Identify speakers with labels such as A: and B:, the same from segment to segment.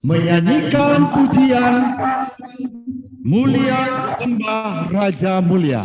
A: Menyanyikan pujian mulia sembah Raja Mulia.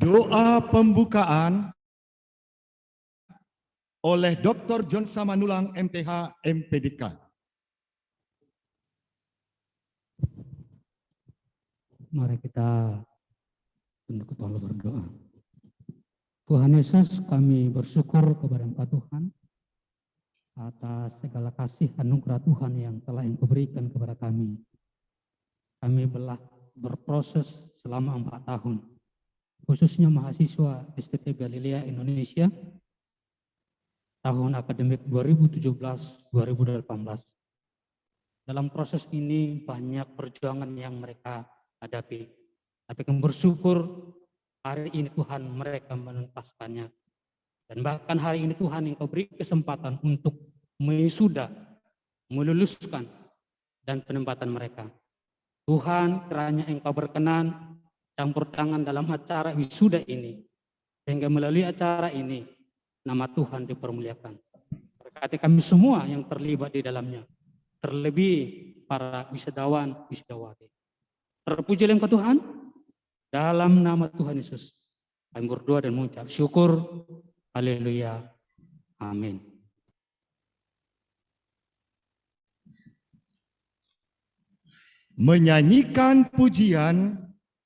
A: Doa pembukaan oleh Dr. John Samanulang, MTH, MPDK.
B: Mari kita tunduk kepala berdoa. Tuhan Yesus, kami bersyukur kepada Engkau Tuhan atas segala kasih anugerah Tuhan yang telah Engkau berikan kepada kami. Kami berproses selama 4 tahun, khususnya mahasiswa STT Galilea Indonesia tahun akademik 2017-2018. Dalam proses ini banyak perjuangan yang mereka hadapi. Tapi kami bersyukur hari ini Tuhan mereka menuntaskannya. Dan bahkan hari ini Tuhan Engkau beri kesempatan untuk mewisuda, meluluskan dan penempatan mereka. Tuhan, kiranya Engkau berkenan campur tangan dalam acara wisuda ini, sehingga melalui acara ini nama Tuhan dipermuliakan. Berkati kami semua yang terlibat di dalamnya, terlebih para wisudawan, wisudawati. Terpujilah Engkau Tuhan, dalam nama Tuhan Yesus kami berdoa dan mengucap syukur. Haleluya. Amin.
A: Menyanyikan pujian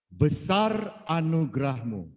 A: besar anugerah-Mu.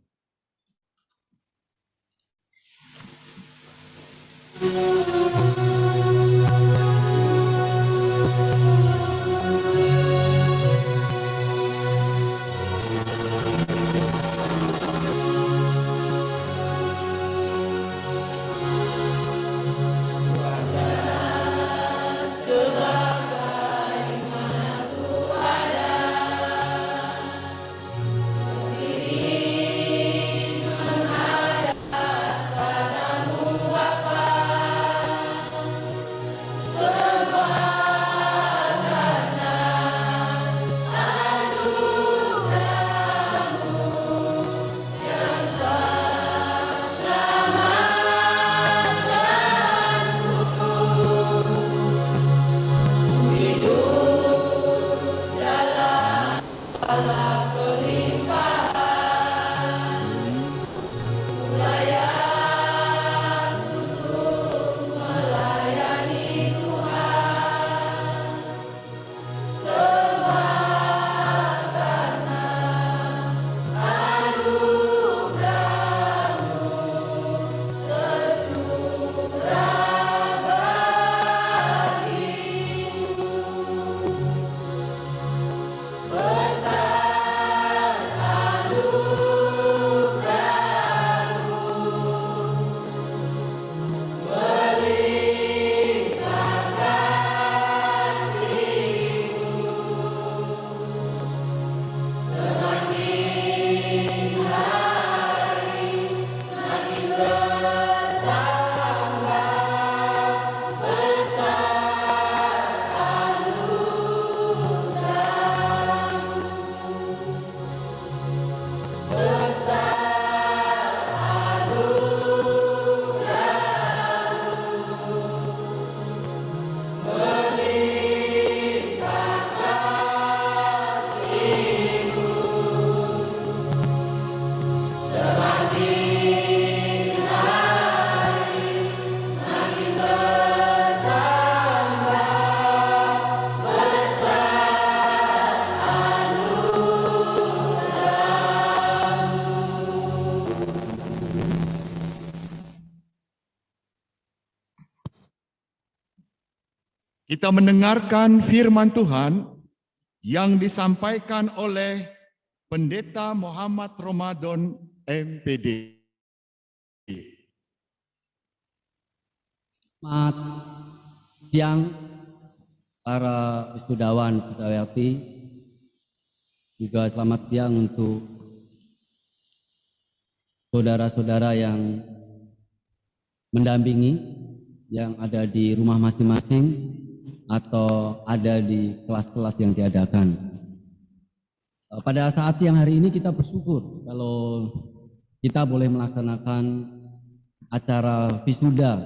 A: Kita mendengarkan firman Tuhan yang disampaikan oleh Pendeta Muhammad Ramadan MPD.
C: Selamat siang para wisudawan, wisudawati. Juga selamat siang untuk saudara-saudara yang mendampingi, yang ada di rumah masing-masing atau ada di kelas-kelas yang diadakan. Pada saat siang hari ini kita bersyukur kalau kita boleh melaksanakan acara wisuda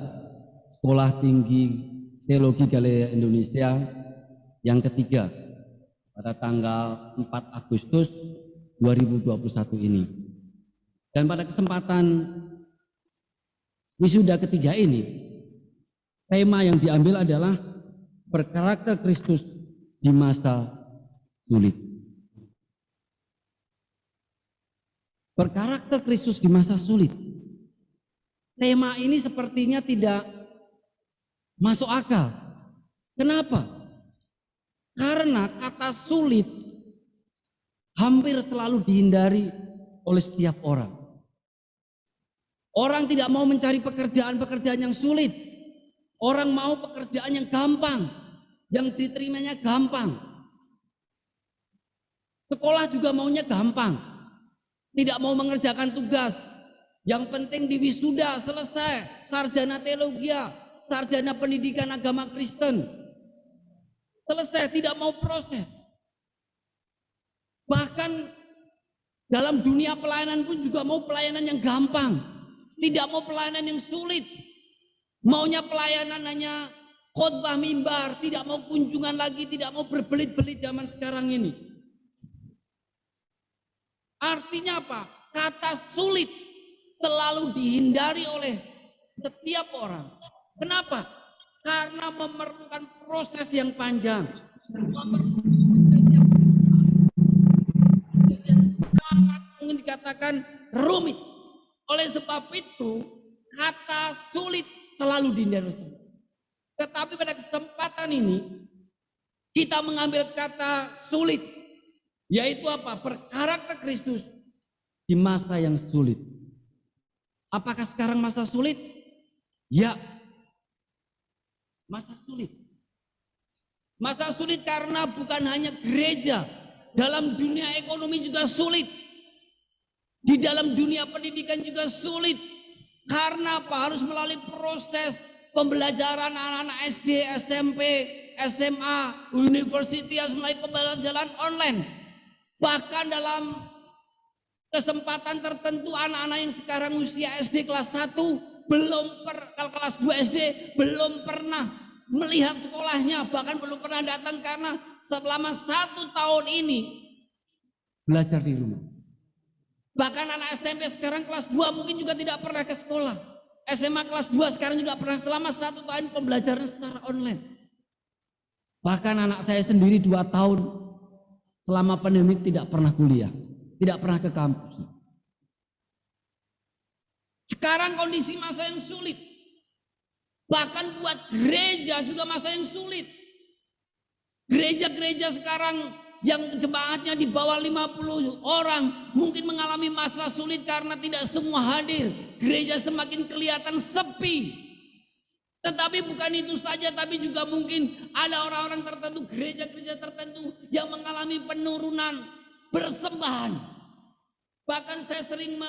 C: Sekolah Tinggi Teologi Galilea Indonesia yang ketiga pada tanggal 4 Agustus 2021 ini. Dan pada kesempatan wisuda ketiga ini, tema yang diambil adalah berkarakter Kristus di masa sulit. Berkarakter Kristus di masa sulit. Tema ini sepertinya tidak masuk akal. Kenapa? Karena kata sulit hampir selalu dihindari oleh setiap orang. Orang tidak mau mencari pekerjaan-pekerjaan yang sulit. Orang mau pekerjaan yang gampang, yang diterimanya gampang. Sekolah juga maunya gampang. Tidak mau mengerjakan tugas. Yang penting di wisuda selesai, sarjana teologi, sarjana pendidikan agama Kristen. Selesai, tidak mau proses. Bahkan dalam dunia pelayanan pun juga mau pelayanan yang gampang. Tidak mau pelayanan yang sulit. Maunya pelayanan hanya khotbah mimbar, tidak mau kunjungan lagi, tidak mau berbelit-belit zaman sekarang ini. Artinya apa? Kata sulit selalu dihindari oleh setiap orang. Kenapa? Karena memerlukan proses yang panjang. Mungkin dikatakan rumit. Oleh sebab itu, kata sulit selalu dihindari. Tetapi pada kesempatan ini, kita mengambil kata sulit. Yaitu apa? Berkarakter Kristus di masa yang sulit. Apakah sekarang masa sulit? Ya. Masa sulit. Masa sulit karena bukan hanya gereja. Dalam dunia ekonomi juga sulit. Di dalam dunia pendidikan juga sulit. Karena apa? Harus melalui proses pembelajaran anak-anak SD, SMP, SMA, university, harus melalui pembelajaran online. Bahkan dalam kesempatan tertentu anak-anak yang sekarang usia SD kelas 1 kelas 2 SD belum pernah melihat sekolahnya, bahkan belum pernah datang karena selama 1 tahun ini belajar di rumah. Bahkan anak SMP sekarang kelas 2 mungkin juga tidak pernah ke sekolah. SMA kelas 2 sekarang juga pernah selama 1 tahun pembelajaran secara online. Bahkan anak saya sendiri 2 tahun selama pandemi tidak pernah kuliah, tidak pernah ke kampus. Sekarang kondisi masa yang sulit. Bahkan buat gereja juga masa yang sulit. Gereja-gereja sekarang yang jemaatnya di bawah 50 orang mungkin mengalami masa sulit karena tidak semua hadir. Gereja semakin kelihatan sepi. Tetapi bukan itu saja, tapi juga mungkin ada orang-orang tertentu, gereja-gereja tertentu yang mengalami penurunan persembahan. Bahkan saya sering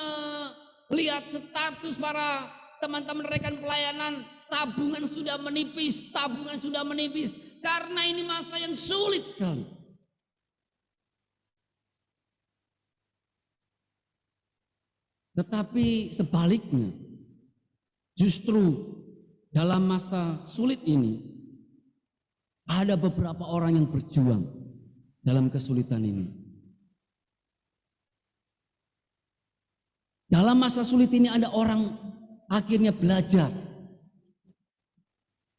C: melihat status para teman-teman rekan pelayanan, tabungan sudah menipis karena ini masa yang sulit sekali. Tetapi sebaliknya, justru dalam masa sulit ini ada beberapa orang yang berjuang dalam kesulitan ini. Dalam masa sulit ini ada orang akhirnya belajar.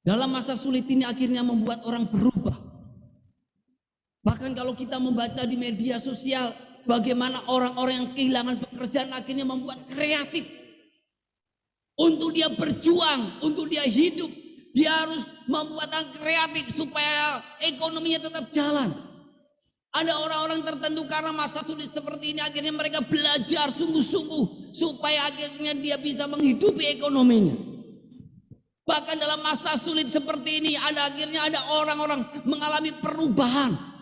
C: Dalam masa sulit ini akhirnya membuat orang berubah. Bahkan kalau kita membaca di media sosial, bagaimana orang-orang yang kehilangan pekerjaan akhirnya membuat kreatif. Untuk dia berjuang, untuk dia hidup, dia harus membuat yang kreatif supaya ekonominya tetap jalan. Ada orang-orang tertentu karena masa sulit seperti ini akhirnya mereka belajar sungguh-sungguh supaya akhirnya dia bisa menghidupi ekonominya. Bahkan dalam masa sulit seperti ini akhirnya ada orang-orang mengalami perubahan.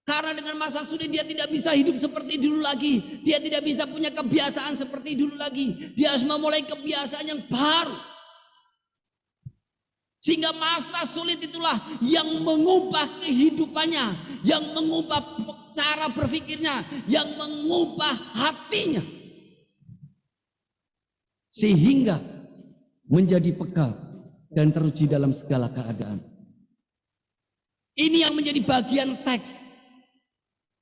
C: Karena dengan masa sulit dia tidak bisa hidup seperti dulu lagi. Dia tidak bisa punya kebiasaan seperti dulu lagi. Dia harus memulai kebiasaan yang baru. Sehingga masa sulit itulah yang mengubah kehidupannya. Yang mengubah cara berpikirnya. Yang mengubah hatinya. Sehingga menjadi peka dan teruji dalam segala keadaan. Ini yang menjadi bagian teks.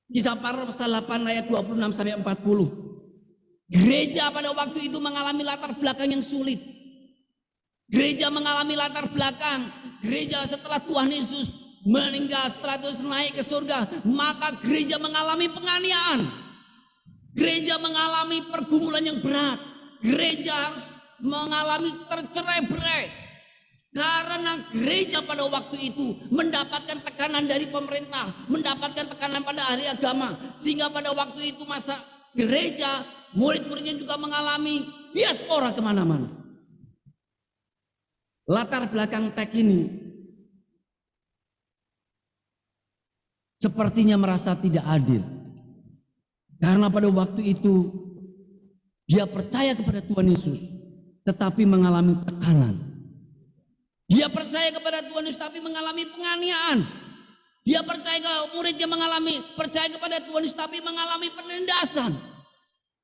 C: Kisah para Rasul pasal 8 ayat 26 sampai 40. Gereja pada waktu itu mengalami latar belakang yang sulit. Gereja mengalami latar belakang. Gereja setelah Tuhan Yesus meninggal, setelah Yesus naik ke surga, maka gereja mengalami penganiayaan. Gereja mengalami pergumulan yang berat. Gereja harus mengalami tercerai-berai. Karena gereja pada waktu itu mendapatkan tekanan dari pemerintah, mendapatkan tekanan pada ahli agama. Sehingga pada waktu itu masa gereja, murid-muridnya juga mengalami diaspora kemana-mana. Latar belakang teks ini sepertinya merasa tidak adil. Karena pada waktu itu dia percaya kepada Tuhan Yesus, tetapi mengalami tekanan. Dia percaya kepada Tuhan Yesus tapi mengalami penganiayaan. Dia percaya ke muridnya percaya kepada Tuhan Yesus tapi mengalami penindasan.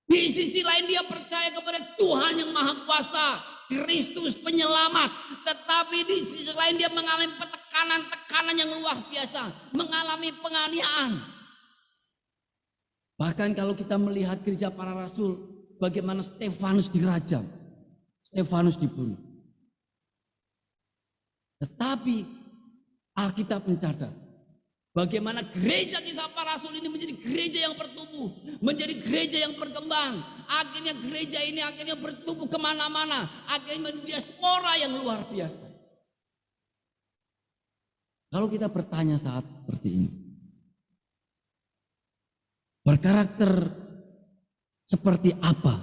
C: Di sisi lain dia percaya kepada Tuhan yang Maha Kuasa, Kristus penyelamat. Tetapi di sisi lain dia mengalami tekanan yang luar biasa, mengalami penganiayaan. Bahkan kalau kita melihat gereja para rasul, bagaimana Stefanus dirajam, Stefanus dibunuh. Tetapi Alkitab mencatat bagaimana gereja kisah para rasul ini menjadi gereja yang bertumbuh, menjadi gereja yang berkembang. Akhirnya gereja ini bertumbuh kemana-mana, akhirnya menjadi diaspora yang luar biasa. Kalau kita bertanya saat seperti ini, berkarakter seperti apa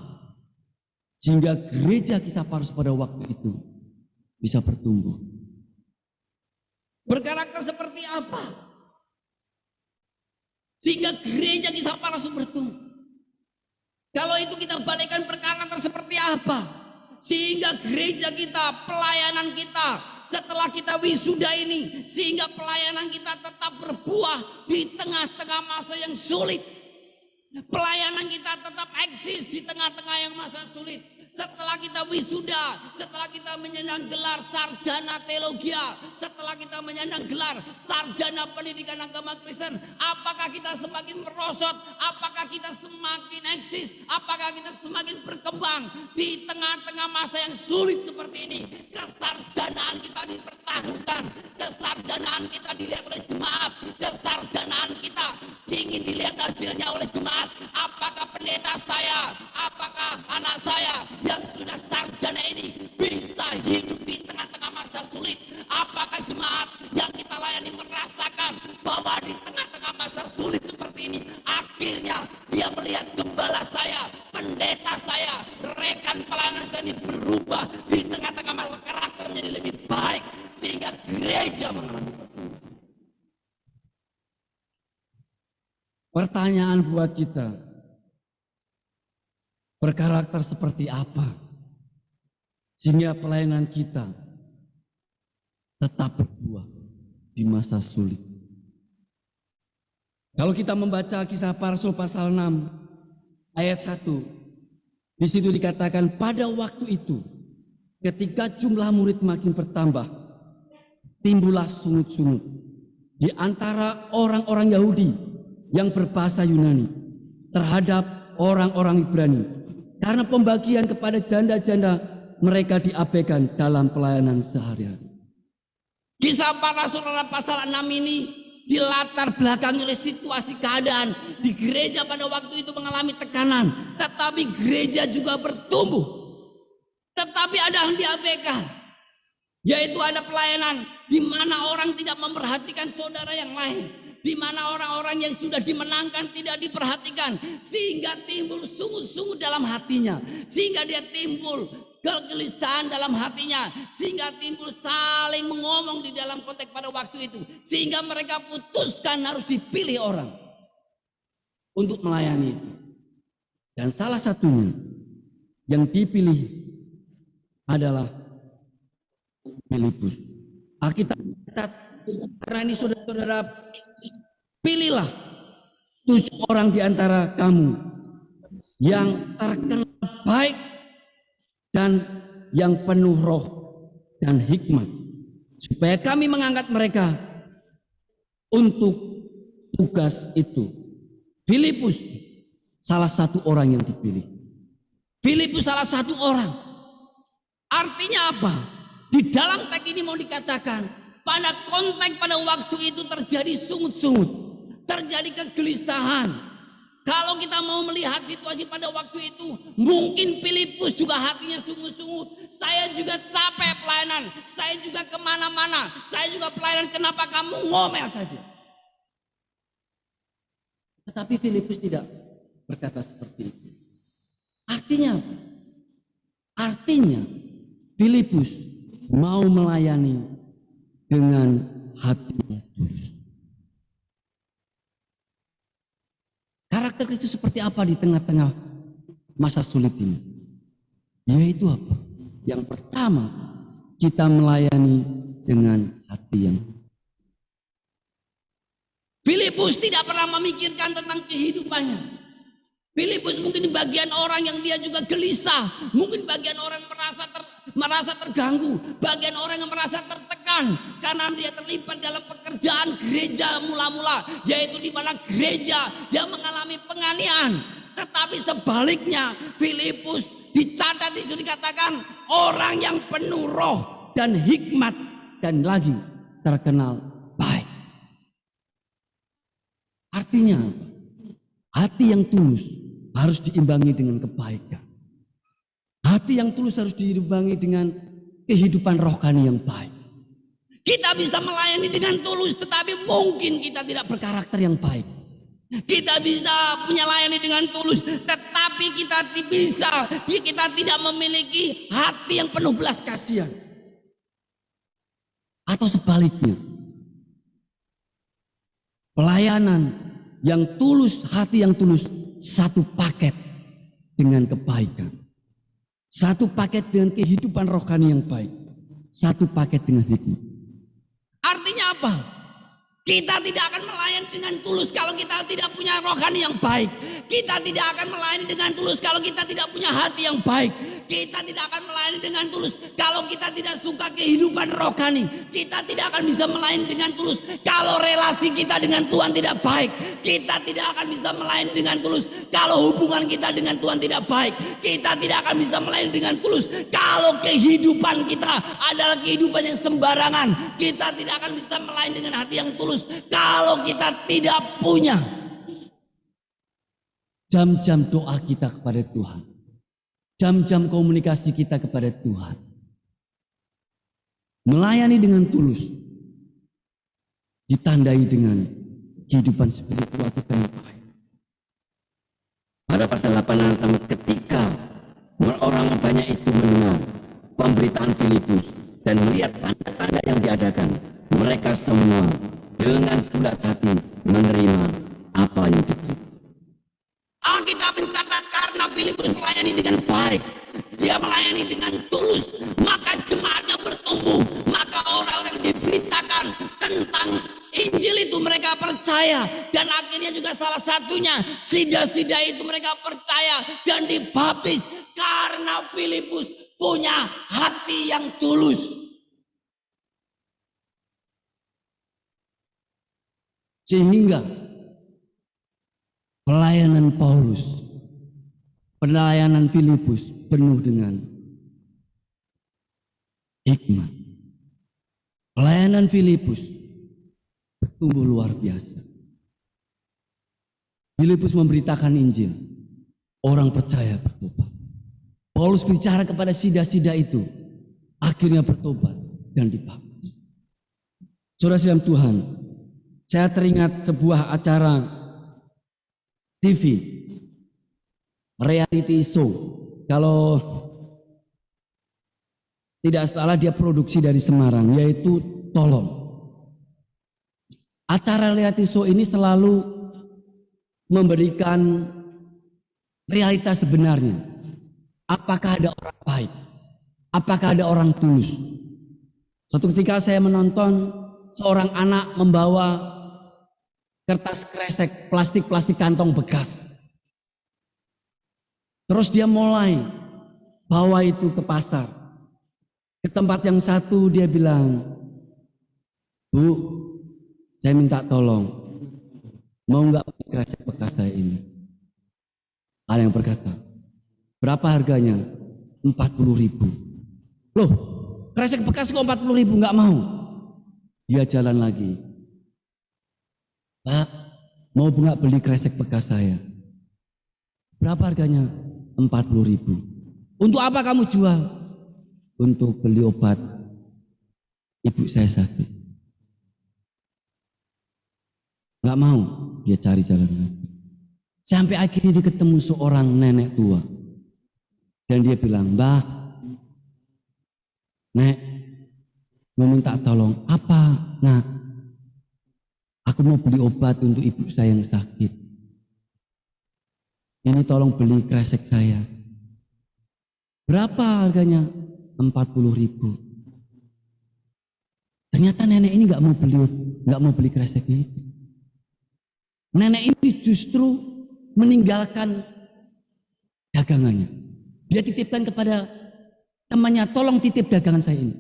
C: sehingga gereja kisah para rasul pada waktu itu bisa bertumbuh? Berkarakter seperti apa sehingga gereja kisah para rasul bertumbuh? Kalau itu kita balikkan, berkarakter seperti apa sehingga gereja kita, pelayanan kita setelah kita wisuda ini, sehingga pelayanan kita tetap berbuah di tengah-tengah masa yang sulit. Pelayanan kita tetap eksis di tengah-tengah yang masa sulit. Setelah kita wisuda, setelah kita menyandang gelar sarjana teologi, setelah kita menyandang gelar sarjana pendidikan agama Kristen, apakah kita semakin merosot? Apakah kita semakin eksis? Apakah kita semakin berkembang di tengah-tengah masa yang sulit seperti ini? Kesarjanaan kita dipertaruhkan, kesarjanaan kita dilihat oleh jemaat, kesarjanaan kita ingin dilihat hasilnya oleh jemaat. Apakah pendeta saya, apakah anak saya yang sudah sarjana ini bisa hidup di tengah-tengah masa sulit? Apakah jemaat yang kita layani merasakan bahwa di tengah-tengah masa sulit seperti ini, akhirnya dia melihat gembala saya, pendeta saya, rekan pelayanan saya ini berubah di tengah-tengah masa karakter menjadi lebih baik sehingga gereja mengalami pertumbuhan. Pertanyaan buat kita, berkarakter seperti apa sehingga pelayanan kita tetap berbuah di masa sulit? Kalau kita membaca kisah para rasul pasal 6 ayat 1, di situ dikatakan pada waktu itu ketika jumlah murid makin bertambah, timbullah sungut-sungut di antara orang-orang Yahudi yang berbahasa Yunani terhadap orang-orang Ibrani, karena pembagian kepada janda-janda mereka diabaikan dalam pelayanan sehari-hari. Kisah para rasul pasal 6 ini dilatar belakangi oleh situasi keadaan di gereja pada waktu itu mengalami tekanan, tetapi gereja juga bertumbuh. Tetapi ada yang diabaikan, yaitu ada pelayanan di mana orang tidak memperhatikan saudara yang lain, di mana orang-orang yang sudah dimenangkan tidak diperhatikan, sehingga timbul sungut-sungut dalam hatinya, sehingga dia timbul kegelisahan dalam hatinya, sehingga timbul saling mengomong di dalam konteks pada waktu itu, sehingga mereka putuskan harus dipilih orang untuk melayani itu. Dan salah satunya yang dipilih adalah Filipus. Alkitab karena ini saudara-saudara, pilihlah 7 orang di antara kamu yang terkenal baik dan yang penuh roh dan hikmat, supaya kami mengangkat mereka untuk tugas itu. Filipus salah satu orang yang dipilih. Filipus salah satu orang. Artinya apa? Di dalam teks ini mau dikatakan, pada konteks pada waktu itu terjadi sungut-sungut, terjadi kegelisahan. Kalau kita mau melihat situasi pada waktu itu, mungkin Filipus juga hatinya sungguh-sungguh. Saya juga capek pelayanan, saya juga kemana-mana, saya juga pelayanan, kenapa kamu ngomel saja? Tetapi Filipus tidak berkata seperti itu. Artinya apa? Artinya Filipus mau melayani dengan hati yang tulus. Karakter Kristus seperti apa di tengah-tengah masa sulit ini? Yaitu apa? Yang pertama, kita melayani dengan hati yang. Filipus tidak pernah memikirkan tentang kehidupannya. Filipus mungkin bagian orang yang dia juga gelisah, mungkin bagian orang merasa terganggu, bagian orang yang merasa tertekan karena dia terlibat dalam pekerjaan gereja mula-mula, yaitu di mana gereja yang mengalami penganiayaan. Tetapi sebaliknya Filipus dicatat di sini dikatakan orang yang penuh roh dan hikmat dan lagi terkenal baik. Artinya hati yang tulus harus diimbangi dengan kebaikan. Hati yang tulus harus diimbangi dengan kehidupan rohani yang baik. Kita bisa melayani dengan tulus, tetapi mungkin kita tidak berkarakter yang baik. Kita bisa melayani dengan tulus, tetapi kita tidak memiliki hati yang penuh belas kasihan. Atau sebaliknya, pelayanan yang tulus, hati yang tulus, satu paket dengan kebaikan. Satu paket dengan kehidupan rohani yang baik. Satu paket dengan hikmat. Artinya apa? Kita tidak akan melayani dengan tulus kalau kita tidak punya rohani yang baik. Kita tidak akan melayani dengan tulus kalau kita tidak punya hati yang baik. Kita tidak akan melayani dengan tulus kalau kita tidak suka kehidupan rohani. Kita tidak akan bisa melayani dengan tulus kalau relasi kita dengan Tuhan tidak baik. Kita tidak akan bisa melayani dengan tulus kalau hubungan kita dengan Tuhan tidak baik. Kita tidak akan bisa melayani dengan tulus kalau kehidupan kita adalah kehidupan yang sembarangan. Kita tidak akan bisa melayani dengan hati yang tulus kalau kita tidak punya jam-jam doa kita kepada Tuhan, jam-jam komunikasi kita kepada Tuhan. Melayani dengan tulus ditandai dengan kehidupan spiritual kita yang baik. Pada pasal 8 ketika orang banyak itu mendengar pemberitaan Filipus dan melihat tanda-tanda yang diadakan, mereka semua dengan bulat hati menerima apa yang diberi. Alkitab mencatat karena Filipus melayani dengan baik, dia melayani dengan tulus, maka jemaatnya bertumbuh, maka orang-orang diberitakan tentang Injil itu mereka percaya, dan akhirnya juga salah satunya Sida-sida itu mereka percaya dan dibaptis karena Filipus punya hati yang tulus. Sehingga pelayanan Paulus, pelayanan Filipus penuh dengan hikmat. Pelayanan Filipus bertumbuh luar biasa. Filipus memberitakan Injil, orang percaya bertobat. Paulus bicara kepada Sida-sida itu, akhirnya bertobat dan dibaptis. Saudara-saudara Tuhan, saya teringat sebuah acara TV, reality show. Kalau tidak salah dia produksi dari Semarang, yaitu Tolong. Acara reality show ini selalu memberikan realitas sebenarnya. Apakah ada orang baik? Apakah ada orang tulus? Suatu ketika saya menonton seorang anak membawa kertas kresek, plastik kantong bekas. Terus dia mulai bawa itu ke pasar. Ke tempat yang satu dia bilang, "Bu, saya minta tolong, mau nggak kresek bekas saya ini?" Ada yang berkata, "Berapa harganya?" 40.000. Loh, kresek bekas kok 40.000, nggak mau. Dia jalan lagi. "Pak, mau nggak beli kresek bekas saya?" Berapa harganya? 40.000. Untuk apa kamu jual? Untuk beli obat ibu saya sakit. Gak mau, dia cari jalan lagi. Sampai akhirnya dia ketemu seorang nenek tua. Dan dia bilang, Mbah, Nek, mau minta tolong apa? Nah, aku mau beli obat untuk ibu saya yang sakit. Ini tolong beli kresek saya. Berapa harganya? 40.000. Ternyata nenek ini nggak mau beli kreseknya itu. Nenek ini justru meninggalkan dagangannya. Dia titipkan kepada temannya, tolong titip dagangan saya ini.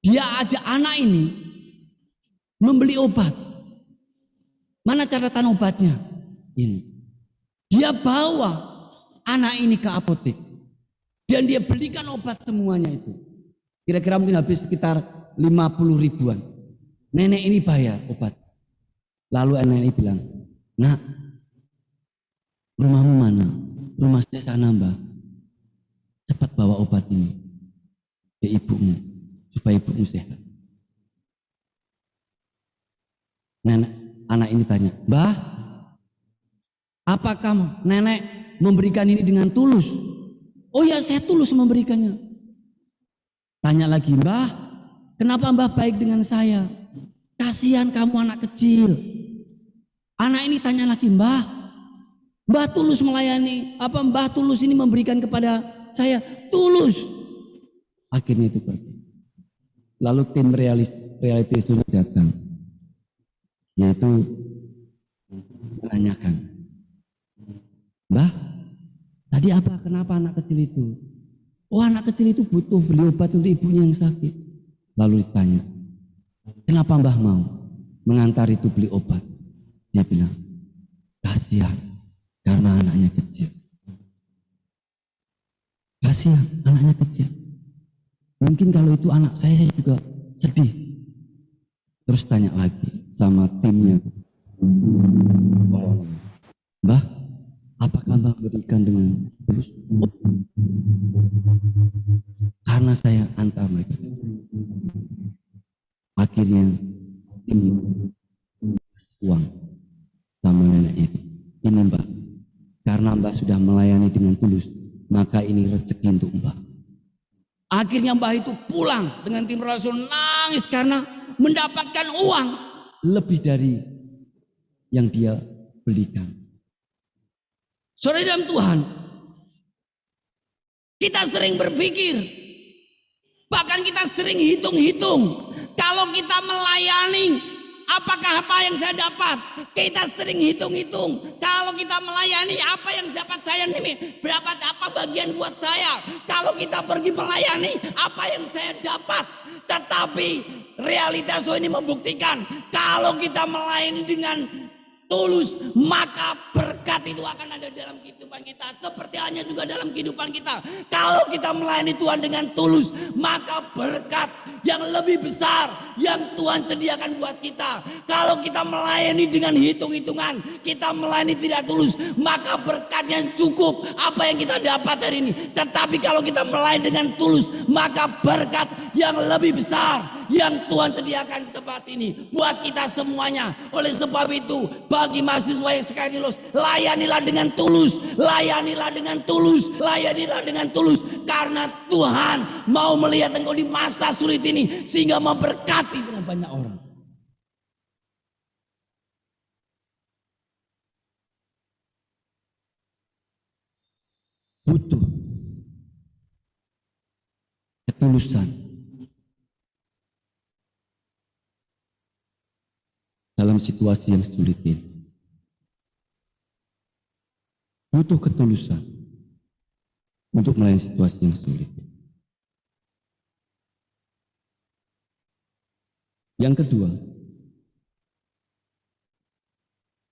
C: Dia ajak anak ini membeli obat. Mana catatan obatnya? Ini. Dia bawa anak ini ke apotek. Dan dia belikan obat semuanya itu. Kira-kira mungkin habis sekitar 50.000-an. Nenek ini bayar obat. Lalu nenek ini bilang, Nak, rumahmu mana? Rumah saya sana, Mbak. Cepat bawa obat ini ke ibumu, supaya ibumu sehat. Nenek, anak ini tanya, Mbah, apakah nenek memberikan ini dengan tulus? Oh ya, saya tulus memberikannya. Tanya lagi, Mbah, kenapa Mbah baik dengan saya? Kasihan kamu anak kecil. Anak ini tanya lagi, Mbah tulus melayani, apa Mbah tulus ini memberikan kepada saya? Tulus. Akhirnya itu pergi. Lalu tim reality show datang, yaitu menanyakan, Mbah, tadi apa? Kenapa anak kecil itu? Oh, anak kecil itu butuh beli obat untuk ibunya yang sakit. Lalu ditanya, kenapa Mbah mau mengantar itu beli obat? Dia bilang, kasihan karena anaknya kecil. Kasihan anaknya kecil. Mungkin kalau itu anak saya juga sedih. Terus tanya lagi sama timnya, Mbah, apakah Mbah berikan dengan tulus? Karena saya antar mereka. Akhirnya tim uang sama nenek itu. Ini Mbah, karena Mbah sudah melayani dengan tulus, maka ini rezeki untuk Mbah. Akhirnya Mbah itu pulang dengan tim rasul nangis karena mendapatkan uang lebih dari yang dia belikan. Saudara dalam Tuhan, kita sering berpikir, bahkan kita sering hitung-hitung, kalau kita melayani, apakah apa yang saya dapat? Kita sering hitung-hitung. Kalau kita melayani, apa yang dapat saya nih? Berapa apa bagian buat saya? Kalau kita pergi melayani, apa yang saya dapat? Tetapi realitas ini membuktikan, kalau kita melayani dengan tulus, maka berkat itu akan ada dalam kehidupan kita. Seperti hanya juga dalam kehidupan kita. Kalau kita melayani Tuhan dengan tulus, maka berkat yang lebih besar yang Tuhan sediakan buat kita. Kalau kita melayani dengan hitung-hitungan, kita melayani tidak tulus, maka berkatnya cukup apa yang kita dapat hari ini. Tetapi kalau kita melayani dengan tulus, maka berkat yang lebih besar yang Tuhan sediakan di tempat ini buat kita semuanya. Oleh sebab itu, bagi mahasiswa yang sekarang lulus, layanilah dengan tulus, layanilah dengan tulus, layanilah dengan tulus, karena Tuhan mau melihat engkau di masa sulit ini sehingga memberkati dengan banyak orang. Butuh ketulusan dalam situasi yang sulit ini. Butuh ketulusan untuk melayani situasi yang sulit. Yang kedua,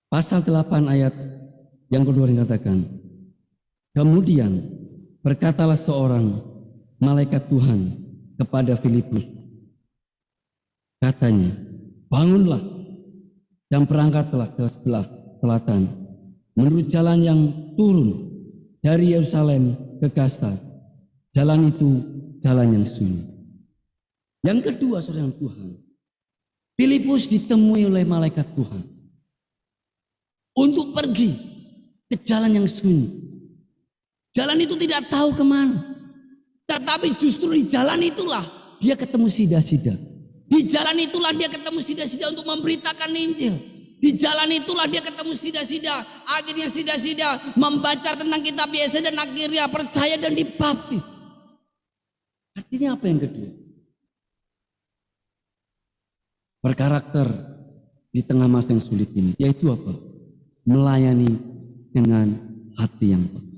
C: pasal 8 ayat yang kedua dikatakan, kemudian berkatalah seorang malaikat Tuhan kepada Filipus, katanya, bangunlah dan berangkatlah ke sebelah selatan menurut jalan yang turun dari Yerusalem ke Gaza. Jalan itu jalan yang sunyi. Yang kedua, saudara Tuhan, Filipus ditemui oleh malaikat Tuhan untuk pergi ke jalan yang sunyi. Jalan itu tidak tahu kemana, tetapi justru di jalan itulah dia ketemu sida-sida. Di jalan itulah dia ketemu sida-sida untuk memberitakan Injil. Di jalan itulah dia ketemu sida-sida. Akhirnya sida-sida membaca tentang kitab Yesaya dan akhirnya percaya dan dibaptis. Artinya apa yang kedua? Berkarakter di tengah masa yang sulit ini, yaitu apa? Melayani dengan hati yang peka.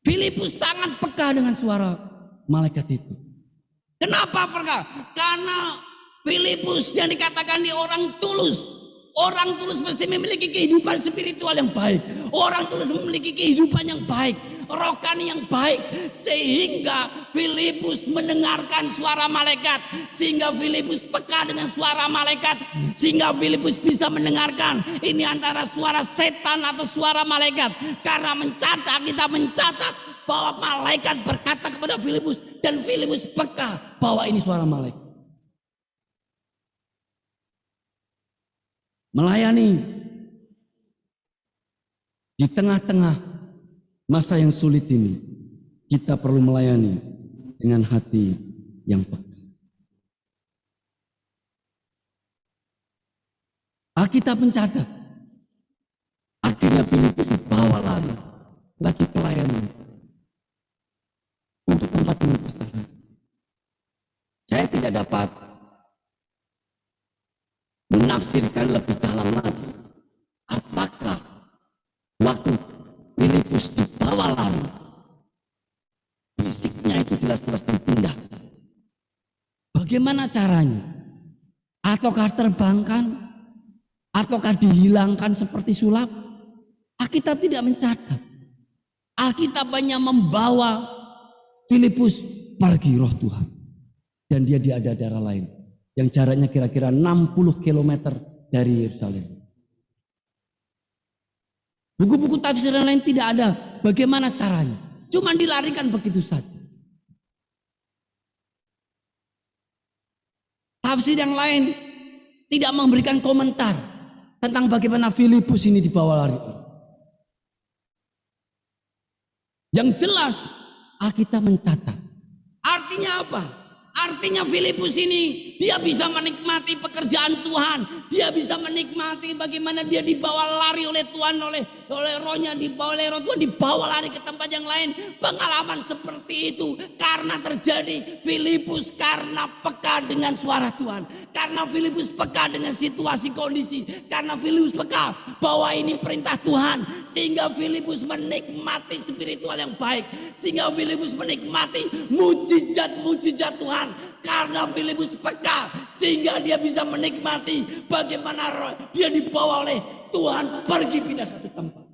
C: Filipus sangat peka dengan suara malaikat itu. Kenapa peka? Karena Filipus yang dikatakan dia orang tulus. Orang tulus mesti memiliki kehidupan spiritual yang baik. Orang tulus memiliki kehidupan yang baik, rohani yang baik, sehingga Filipus mendengarkan suara malaikat, sehingga Filipus peka dengan suara malaikat, sehingga Filipus bisa mendengarkan ini antara suara setan atau suara malaikat. Karena kita mencatat bahwa malaikat berkata kepada Filipus dan Filipus peka bahwa ini suara malaikat. Melayani di tengah-tengah masa yang sulit ini, kita perlu melayani dengan hati yang peka. Alkitab mencatat, akhirnya Filipus dibawa lagi pelayanan untuk tempat pesanan. Saya tidak dapat menafsirkan lebih dalam lagi. Apakah waktu Filipus dibawa lari, fisiknya itu jelas-jelas terpindah? Bagaimana caranya? Ataukah terbangkan? Ataukah dihilangkan seperti sulap? Alkitab tidak mencatat. Alkitab hanya membawa Filipus pergi roh Tuhan. Dan dia di ada daerah lain yang jaraknya kira-kira 60 km dari Yerusalem. Buku-buku tafsir lain tidak ada bagaimana caranya. Cuma dilarikan begitu saja. Tafsir yang lain tidak memberikan komentar tentang bagaimana Filipus ini dibawa lari. Yang jelas Alkitab mencatat. Artinya apa? Artinya Filipus ini dia bisa menikmati pekerjaan Tuhan. Dia bisa menikmati bagaimana dia dibawa lari oleh Tuhan, oleh rohnya, dibawa oleh roh Tuhan, dibawa lari ke tempat yang lain. Pengalaman seperti itu karena terjadi Filipus karena peka dengan suara Tuhan. Karena Filipus peka dengan situasi kondisi. Karena Filipus peka bahwa ini perintah Tuhan. Sehingga Filipus menikmati spiritual yang baik. Sehingga Filipus menikmati mujizat-mujizat Tuhan. Karena Filipus peka sehingga dia bisa menikmati bagaimana dia dibawa oleh Tuhan pergi pindah satu tempat.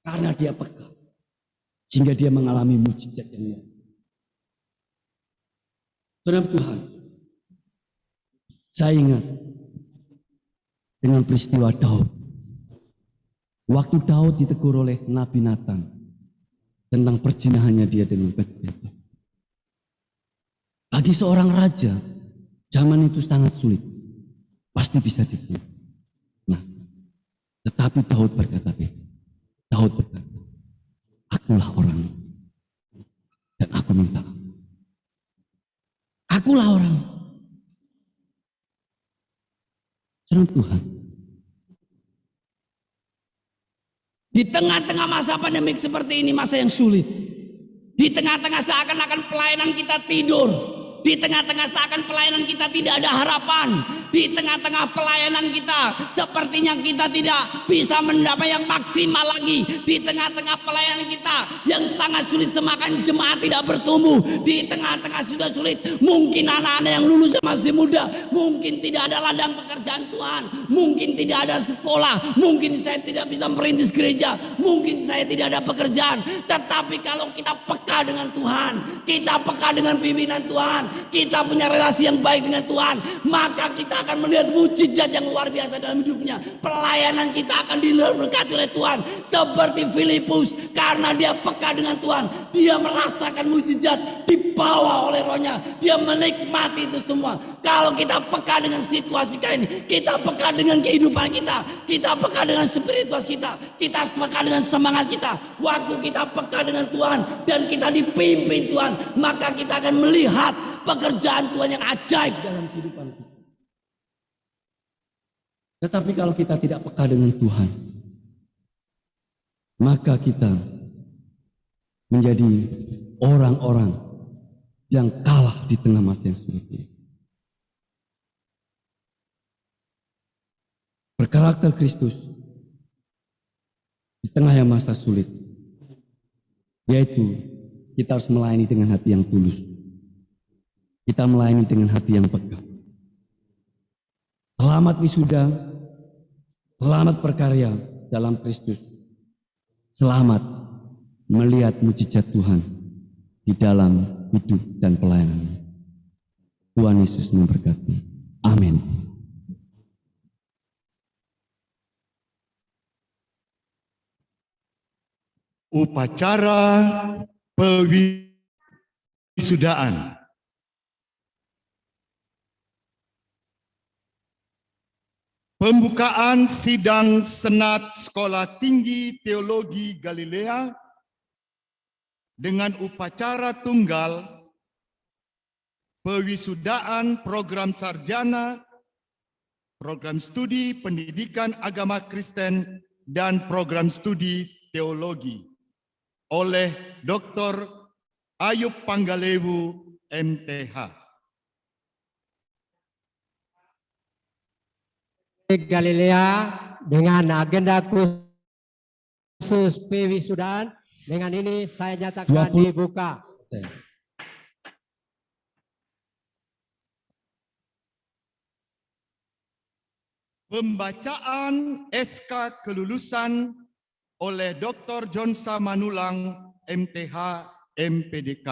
C: Karena dia peka sehingga dia mengalami mujizat yang luar. Saudara Tuhan, saya ingat dengan peristiwa Daud. Waktu Daud ditegur oleh Nabi Nathan tentang perzinahannya dia dengan Bathsheba. Bagi seorang raja, zaman itu sangat sulit. Pasti bisa dibunuh. Nah, tetapi Daud berkata, akulah orang dan aku minta. Akulah orang. Saudara Tuhan, di tengah-tengah masa pandemik seperti ini, masa yang sulit, di tengah-tengah seakan-akan pelayanan kita tidur, di tengah-tengah seakan pelayanan kita tidak ada harapan, di tengah-tengah pelayanan kita sepertinya kita tidak bisa mendapat yang maksimal lagi, di tengah-tengah pelayanan kita yang sangat sulit semakan jemaat tidak bertumbuh, di tengah-tengah sudah sulit, mungkin anak-anak yang lulus masih muda, mungkin tidak ada ladang pekerjaan Tuhan, mungkin tidak ada sekolah, mungkin saya tidak bisa merintis gereja, mungkin saya tidak ada pekerjaan. Tetapi kalau kita peka dengan Tuhan, kita peka dengan pimpinan Tuhan, kita punya relasi yang baik dengan Tuhan, maka kita akan melihat mujizat yang luar biasa dalam hidupnya. Pelayanan kita akan diberkati oleh Tuhan. Seperti Filipus, karena dia peka dengan Tuhan, dia merasakan mujizat dibawa oleh Rohnya. Dia menikmati itu semua. Kalau kita peka dengan situasi kayak ini, kita peka dengan kehidupan kita peka dengan spiritualitas kita peka dengan semangat kita. Waktu kita peka dengan Tuhan dan kita dipimpin Tuhan, maka kita akan melihat pekerjaan Tuhan yang ajaib dalam kehidupan kita. Tetapi kalau kita tidak peka dengan Tuhan, maka kita menjadi orang-orang yang kalah di tengah masa yang sulit ini. Berkarakter Kristus di tengah yang masa sulit, yaitu kita harus melayani dengan hati yang tulus. Kita melayani dengan hati yang peka. Selamat wisuda, selamat berkarya dalam Kristus. Selamat melihat mujizat Tuhan di dalam hidup dan pelayanan. Tuhan Yesus memberkati. Amin.
A: Upacara pewisudaan. Pembukaan sidang Senat Sekolah Tinggi Teologi Galilea dengan upacara tunggal pewisudaan program sarjana, program studi pendidikan agama Kristen, dan program studi teologi oleh Dr. Ayub Panggalewu, MTH.
D: Galilea dengan agenda khusus pewisudaan. Dengan ini saya nyatakan dibuka.
A: Pembacaan SK kelulusan oleh Dr. Jonsa Manulang, MTH, MPDK.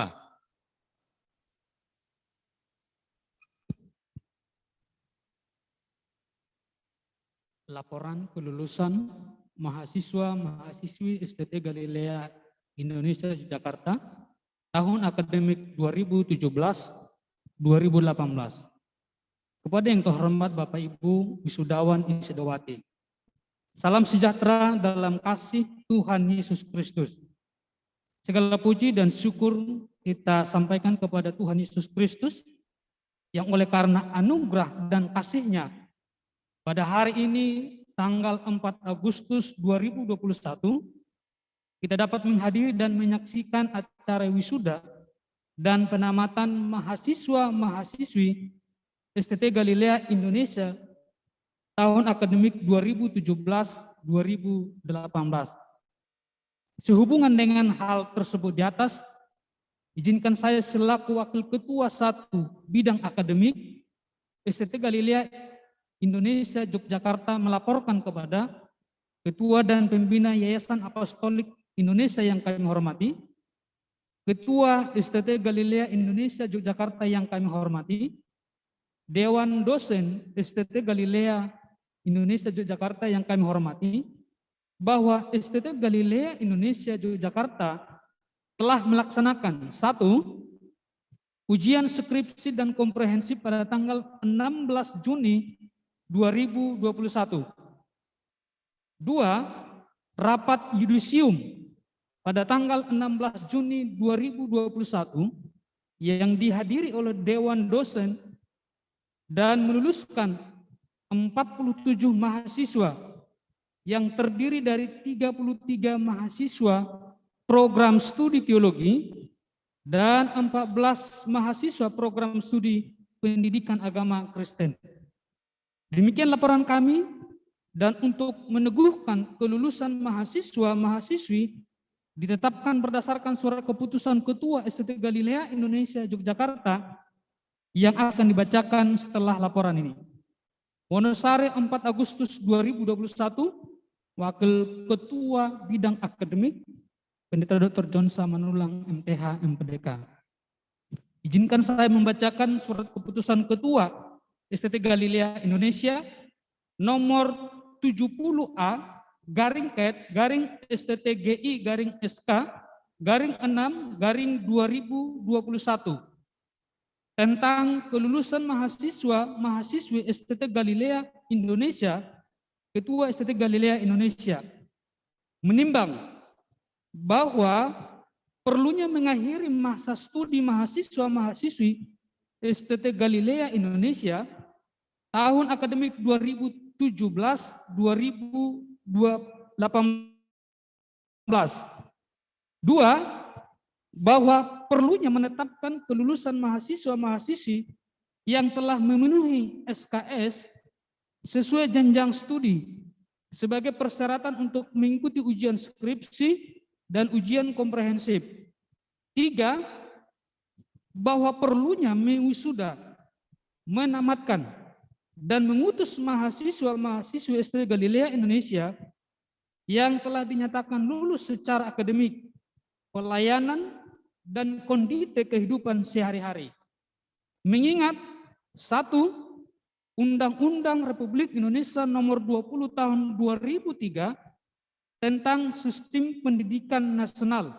B: Laporan kelulusan mahasiswa-mahasiswi STT Galilea Indonesia Jakarta tahun akademik 2017-2018. Kepada yang terhormat Bapak Ibu Wisudawan Insidowati. Salam sejahtera dalam kasih Tuhan Yesus Kristus. Segala puji dan syukur kita sampaikan kepada Tuhan Yesus Kristus yang oleh karena anugerah dan kasih-Nya pada hari ini tanggal 4 Agustus 2021 kita dapat menghadiri dan menyaksikan acara wisuda dan penamatan mahasiswa-mahasiswi STT Galilea Indonesia tahun akademik 2017-2018. Sehubungan dengan hal tersebut di atas, izinkan saya selaku Wakil Ketua 1 Bidang Akademik STT Galilea Indonesia Yogyakarta melaporkan kepada Ketua dan Pembina Yayasan Apostolik Indonesia yang kami hormati, Ketua STT Galilea Indonesia Yogyakarta yang kami hormati, Dewan Dosen STT Galilea Indonesia Yogyakarta yang kami hormati, bahwa STT Galilea Indonesia Yogyakarta telah melaksanakan 1. Ujian skripsi dan komprehensif pada tanggal 16 Juni 2021. 2. Rapat yudisium pada tanggal 16 Juni 2021 yang dihadiri oleh Dewan Dosen dan meluluskan 47 mahasiswa yang terdiri dari 33 mahasiswa program studi teologi dan 14 mahasiswa program studi pendidikan agama Kristen. Demikian laporan kami, dan untuk meneguhkan kelulusan mahasiswa-mahasiswi ditetapkan berdasarkan surat keputusan Ketua STT Galilea Indonesia Yogyakarta yang akan dibacakan setelah laporan ini. Wonosari 4 Agustus 2021, Wakil Ketua Bidang Akademik, Pendeta Dr. Jonsa Manulang, MTH, MPDK. Izinkan saya membacakan surat keputusan Ketua STT Galilea Indonesia nomor 70A garing STT GI garing SK garing 6 garing 2021 tentang kelulusan mahasiswi STT Galilea Indonesia. Ketua STT Galilea Indonesia menimbang bahwa perlunya mengakhiri masa studi mahasiswa-mahasiswi STT Galilea Indonesia tahun akademik 2017-2018. Dua, bahwa perlunya menetapkan kelulusan mahasiswa-mahasiswi yang telah memenuhi SKS sesuai jenjang studi sebagai persyaratan untuk mengikuti ujian skripsi dan ujian komprehensif. Tiga, bahwa perlunya mewisuda, menamatkan, dan mengutus mahasiswa-mahasiswi STT Galilea Indonesia yang telah dinyatakan lulus secara akademik, pelayanan, dan kondisi kehidupan sehari-hari. Mengingat, 1. Undang-Undang Republik Indonesia nomor 20 tahun 2003 tentang Sistem Pendidikan Nasional.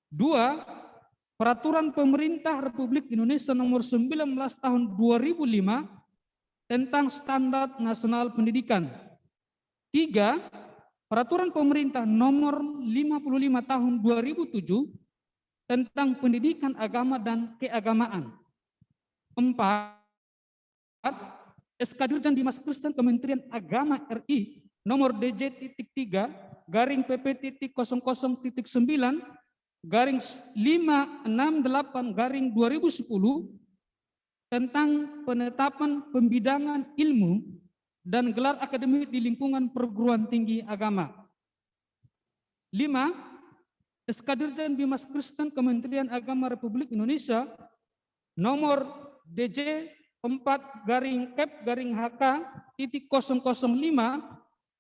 B: 2. Peraturan Pemerintah Republik Indonesia nomor 19 tahun 2005 tentang Standar Nasional Pendidikan. 3. Peraturan Pemerintah nomor 55 tahun 2007 tentang Pendidikan Agama dan Keagamaan. 4. SK Dirjen Dimas Kristen Kementerian Agama RI nomor DJ.3 garing PP.00.9 garing 568 garing 2010 tentang penetapan pembidangan ilmu dan gelar akademik di lingkungan perguruan tinggi agama. 5. SK Dirjen Dimas Kristen Kementerian Agama Republik Indonesia nomor DJ 4 garing Kep garing HK titik 005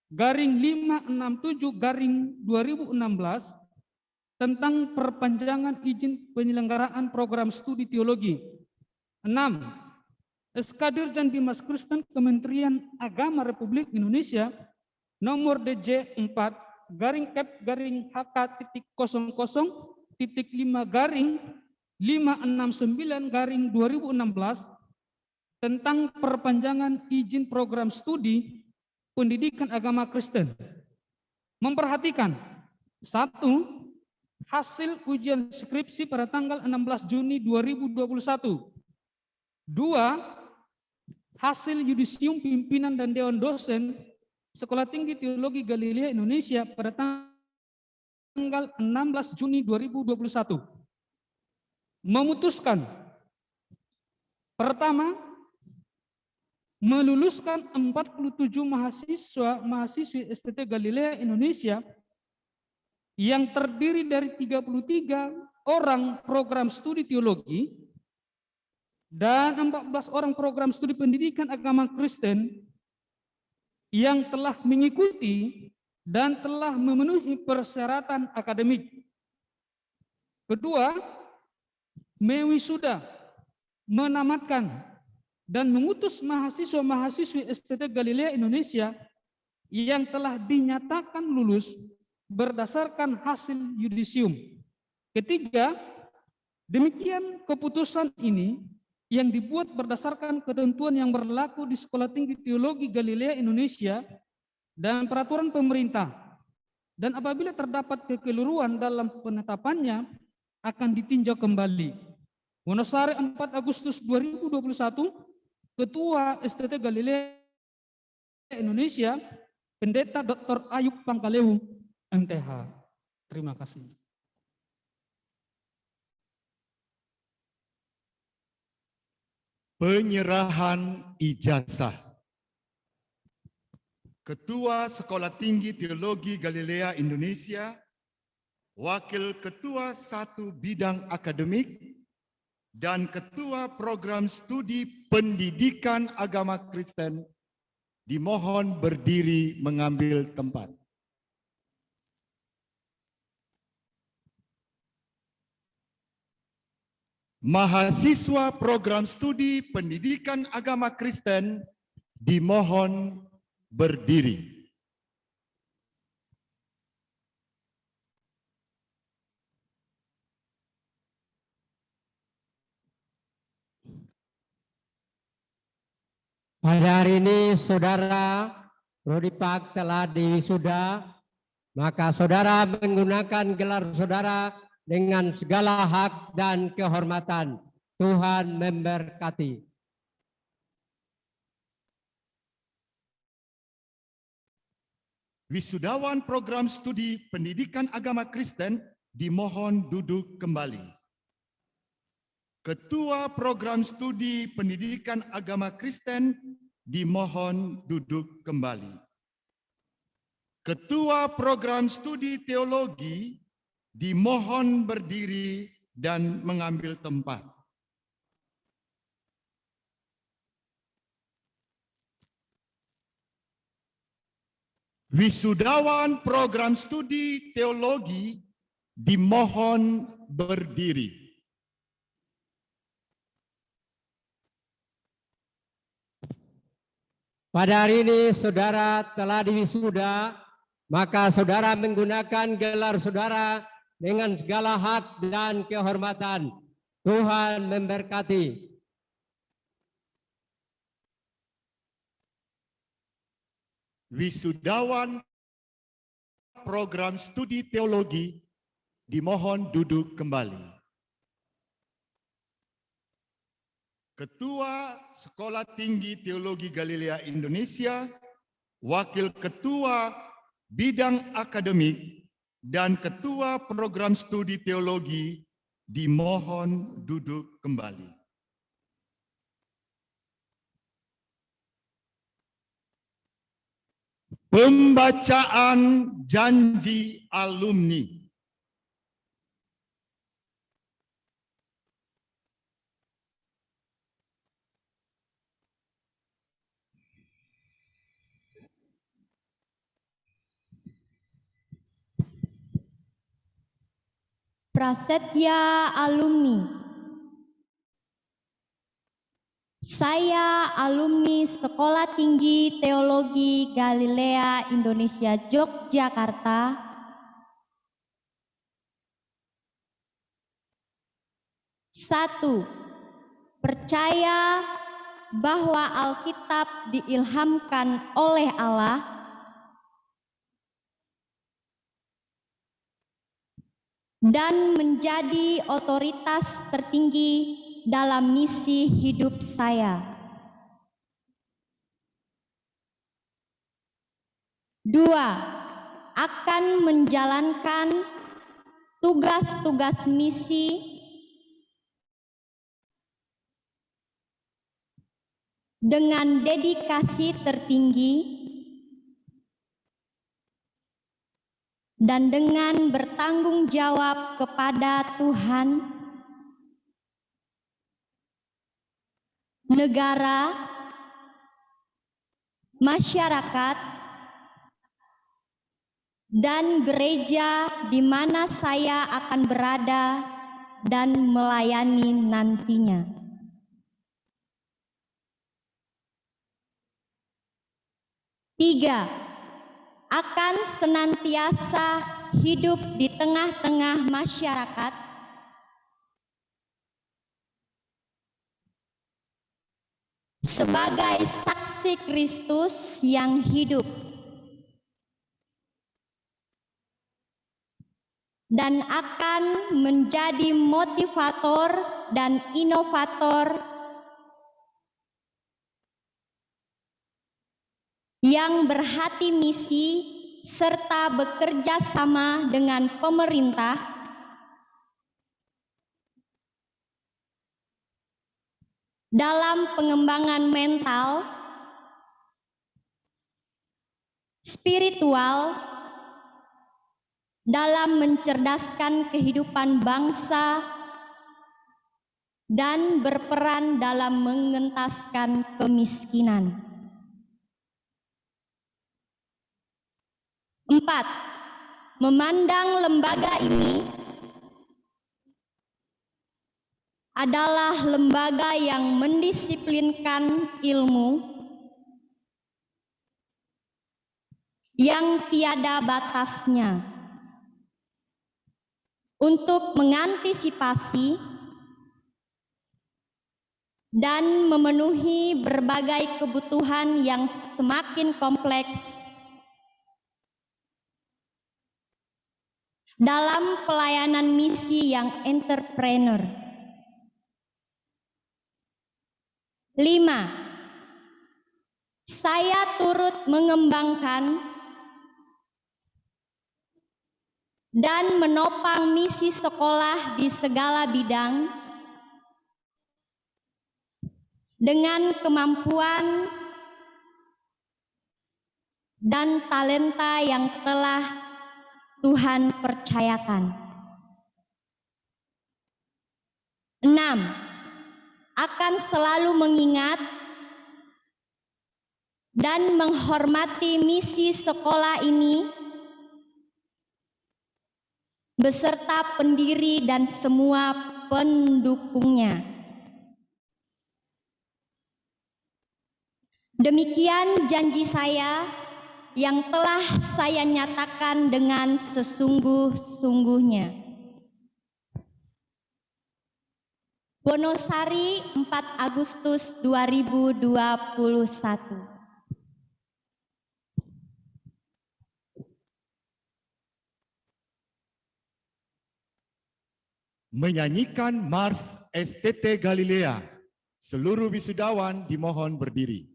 B: garing 567 garing 2016 tentang perpanjangan izin penyelenggaraan program studi teologi. 6. SK Dirjen Dimas Kristen Kementerian Agama Republik Indonesia nomor DJ 4 garing Kep garing HK titik 00 titik 5 garing 569 garing 2016 tentang perpanjangan izin program studi pendidikan agama Kristen. Memperhatikan 1. Hasil ujian skripsi pada tanggal 16 Juni 2021. 2. Hasil yudisium pimpinan dan dewan dosen Sekolah Tinggi Teologi Galilea Indonesia pada tanggal 16 Juni 2021. Memutuskan, pertama, meluluskan 47 mahasiswa-mahasiswi STT Galilea Indonesia yang terdiri dari 33 orang program studi teologi dan 14 orang program studi pendidikan agama Kristen yang telah mengikuti dan telah memenuhi persyaratan akademik. Kedua, mewisuda, menamatkan, dan mengutus mahasiswa-mahasiswi STT Galilea Indonesia yang telah dinyatakan lulus berdasarkan hasil yudisium. Ketiga, demikian keputusan ini yang dibuat berdasarkan ketentuan yang berlaku di Sekolah Tinggi Teologi Galilea Indonesia dan peraturan pemerintah. Dan apabila terdapat kekeliruan dalam penetapannya akan ditinjau kembali. Wonosari 4 Agustus 2021, Ketua STT Galilea Indonesia, Pendeta Dr. Ayub Pangkaleu, MTH. Terima kasih.
A: Penyerahan ijazah. Ketua Sekolah Tinggi Teologi Galilea Indonesia, Wakil Ketua 1 Bidang Akademik, dan Ketua Program Studi Pendidikan Agama Kristen dimohon berdiri mengambil tempat. Mahasiswa program studi pendidikan agama Kristen dimohon berdiri.
D: Pada hari ini saudara Prodipak telah diwisuda, maka saudara menggunakan gelar saudara dengan segala hak dan kehormatan. Tuhan memberkati.
A: Wisudawan program studi pendidikan agama Kristen dimohon duduk kembali. Ketua program studi pendidikan agama Kristen dimohon duduk kembali. Ketua program studi teologi dimohon berdiri dan mengambil tempat. Wisudawan program studi teologi dimohon berdiri.
D: Pada hari ini saudara telah diwisuda, maka saudara menggunakan gelar saudara dengan segala hak dan kehormatan. Tuhan memberkati.
A: Wisudawan program studi teologi dimohon duduk kembali. Ketua Sekolah Tinggi Teologi Galilea Indonesia, Wakil Ketua Bidang Akademik, dan Ketua Program Studi Teologi dimohon duduk kembali. Pembacaan janji alumni.
E: Prasetya alumni. Saya alumni Sekolah Tinggi Teologi Galilea Indonesia Yogyakarta, satu, percaya bahwa Alkitab diilhamkan oleh Allah. Dan menjadi otoritas tertinggi dalam misi hidup saya. 2. Akan menjalankan tugas-tugas misi dengan dedikasi tertinggi dan dengan bertanggung jawab kepada Tuhan, negara, masyarakat, dan gereja di mana saya akan berada dan melayani nantinya. 3. Akan senantiasa hidup di tengah-tengah masyarakat sebagai saksi Kristus yang hidup dan akan menjadi motivator dan inovator yang berhati misi serta bekerja sama dengan pemerintah dalam pengembangan mental, spiritual, dalam mencerdaskan kehidupan bangsa dan berperan dalam mengentaskan kemiskinan. 4. Memandang lembaga ini adalah lembaga yang mendisiplinkan ilmu yang tiada batasnya untuk mengantisipasi dan memenuhi berbagai kebutuhan yang semakin kompleks dalam pelayanan misi yang entrepreneur. 5. Saya turut mengembangkan dan menopang misi sekolah di segala bidang dengan kemampuan dan talenta yang telah Tuhan percayakan. 6. Akan selalu mengingat dan menghormati misi sekolah ini beserta pendiri dan semua pendukungnya. Demikian janji saya yang telah saya nyatakan dengan sesungguh-sungguhnya. Wonosari, 4 Agustus 2021.
A: Menyanyikan Mars STT Galilea. Seluruh wisudawan dimohon berdiri.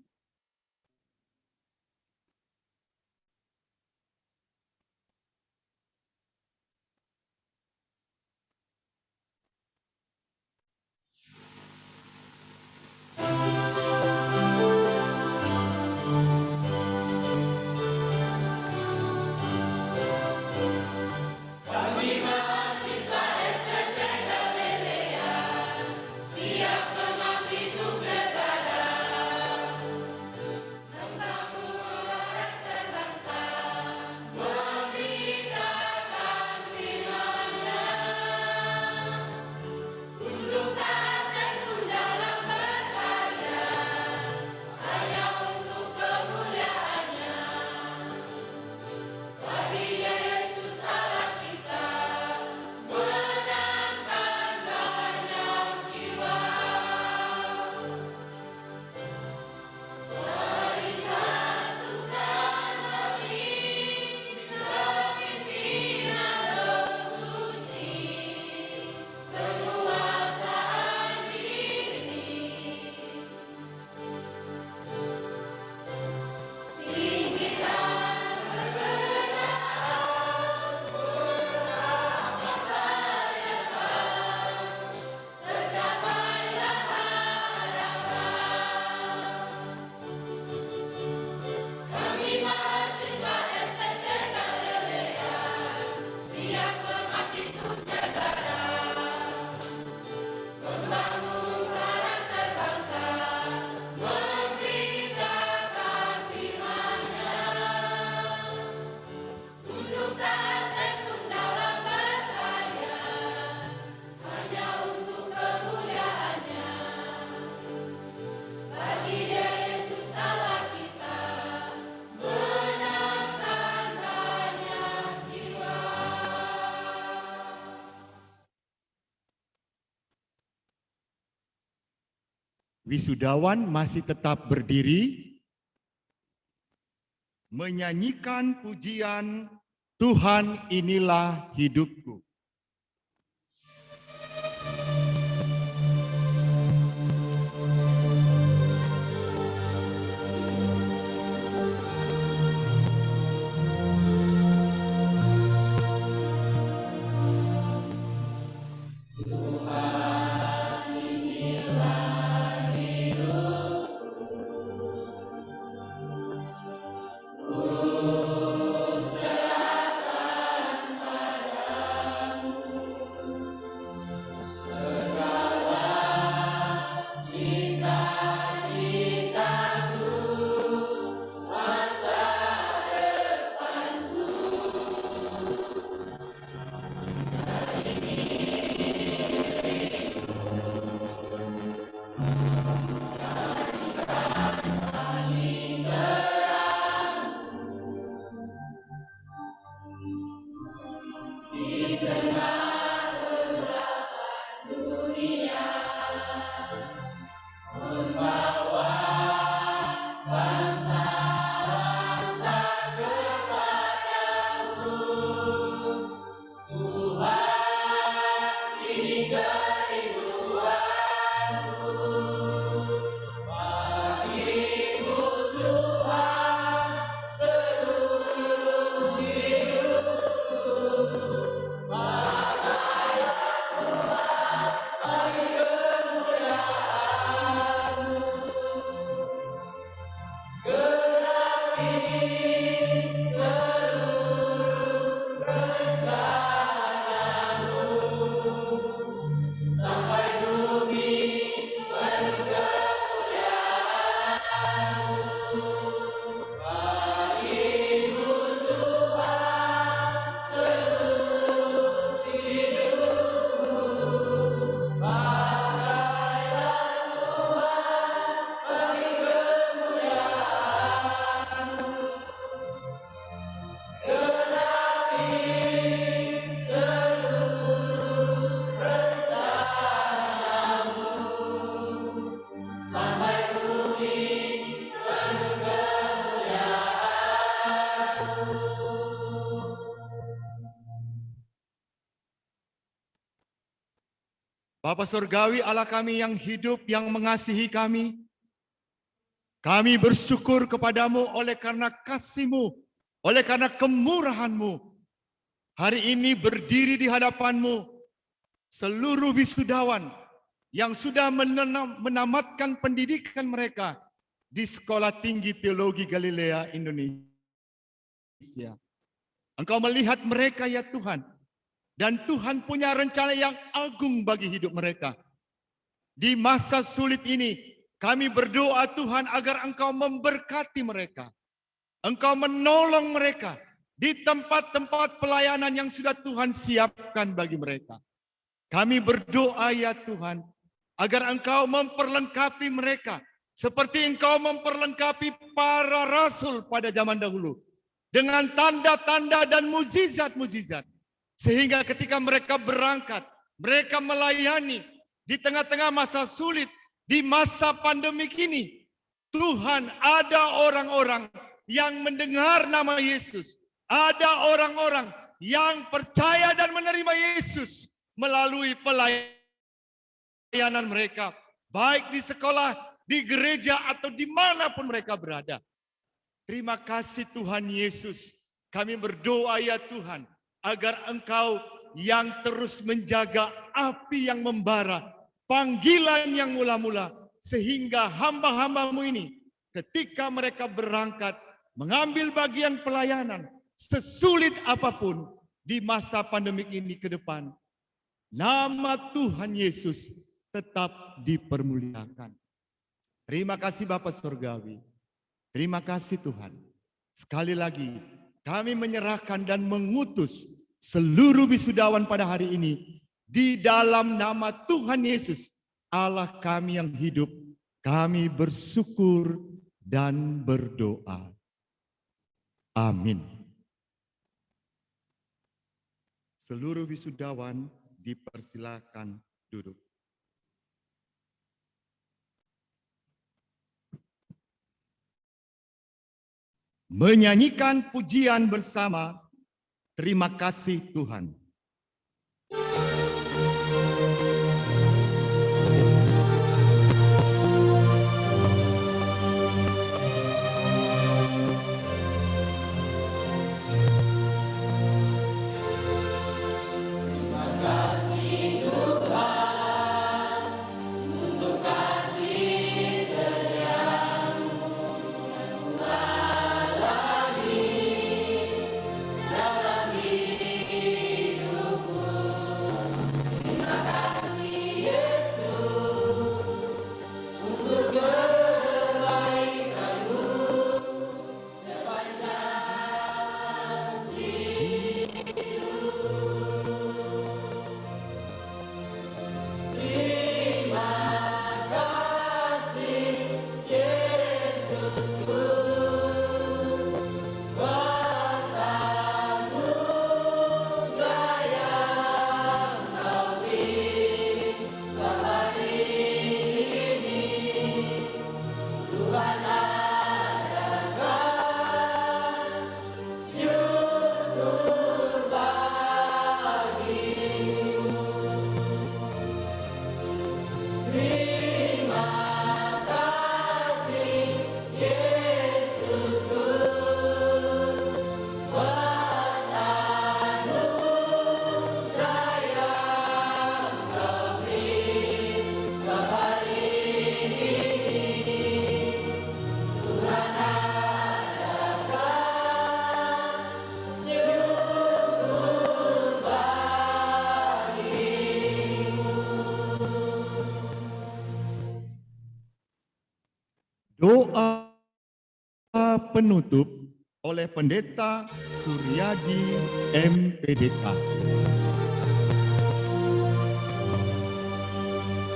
A: Wisudawan masih tetap berdiri, menyanyikan pujian Tuhan inilah hidupku.
F: Serahkan pada
A: Bapa Surgawi, Allah kami yang hidup, yang mengasihi kami bersyukur kepadamu oleh karena kasih-Mu, oleh karena kemurahan-Mu. Hari ini berdiri di hadapan-Mu, seluruh wisudawan yang sudah menamatkan pendidikan mereka di Sekolah Tinggi Teologi Galilea Indonesia. Engkau melihat mereka ya Tuhan, dan Tuhan punya rencana yang agung bagi hidup mereka. Di masa sulit ini, kami berdoa Tuhan agar Engkau memberkati mereka. Engkau menolong mereka di tempat-tempat pelayanan yang sudah Tuhan siapkan bagi mereka. Kami berdoa ya Tuhan, agar Engkau memperlengkapi mereka seperti Engkau memperlengkapi para rasul pada zaman dahulu dengan tanda-tanda dan mukjizat-mukjizat. Sehingga ketika mereka berangkat, mereka melayani di tengah-tengah masa sulit, di masa pandemik ini. Tuhan, ada orang-orang yang mendengar nama Yesus. Ada orang-orang yang percaya dan menerima Yesus melalui pelayanan mereka. Baik di sekolah, di gereja, atau dimanapun mereka berada. Terima kasih Tuhan Yesus. Kami berdoa ya Tuhan, agar Engkau yang terus menjaga api yang membara, panggilan yang mula-mula, sehingga hamba-hamba-Mu ini ketika mereka berangkat mengambil bagian pelayanan, sesulit apapun di masa pandemik ini ke depan, nama Tuhan Yesus tetap dipermuliakan. Terima kasih Bapa Surgawi. Terima kasih Tuhan. Sekali lagi, kami menyerahkan dan mengutus seluruh wisudawan pada hari ini di dalam nama Tuhan Yesus, Allah kami yang hidup. Kami bersyukur dan berdoa. Amin. Seluruh wisudawan dipersilakan duduk. Menyanyikan pujian bersama, terima kasih Tuhan. penutup oleh Pendeta Suryadi MPDK.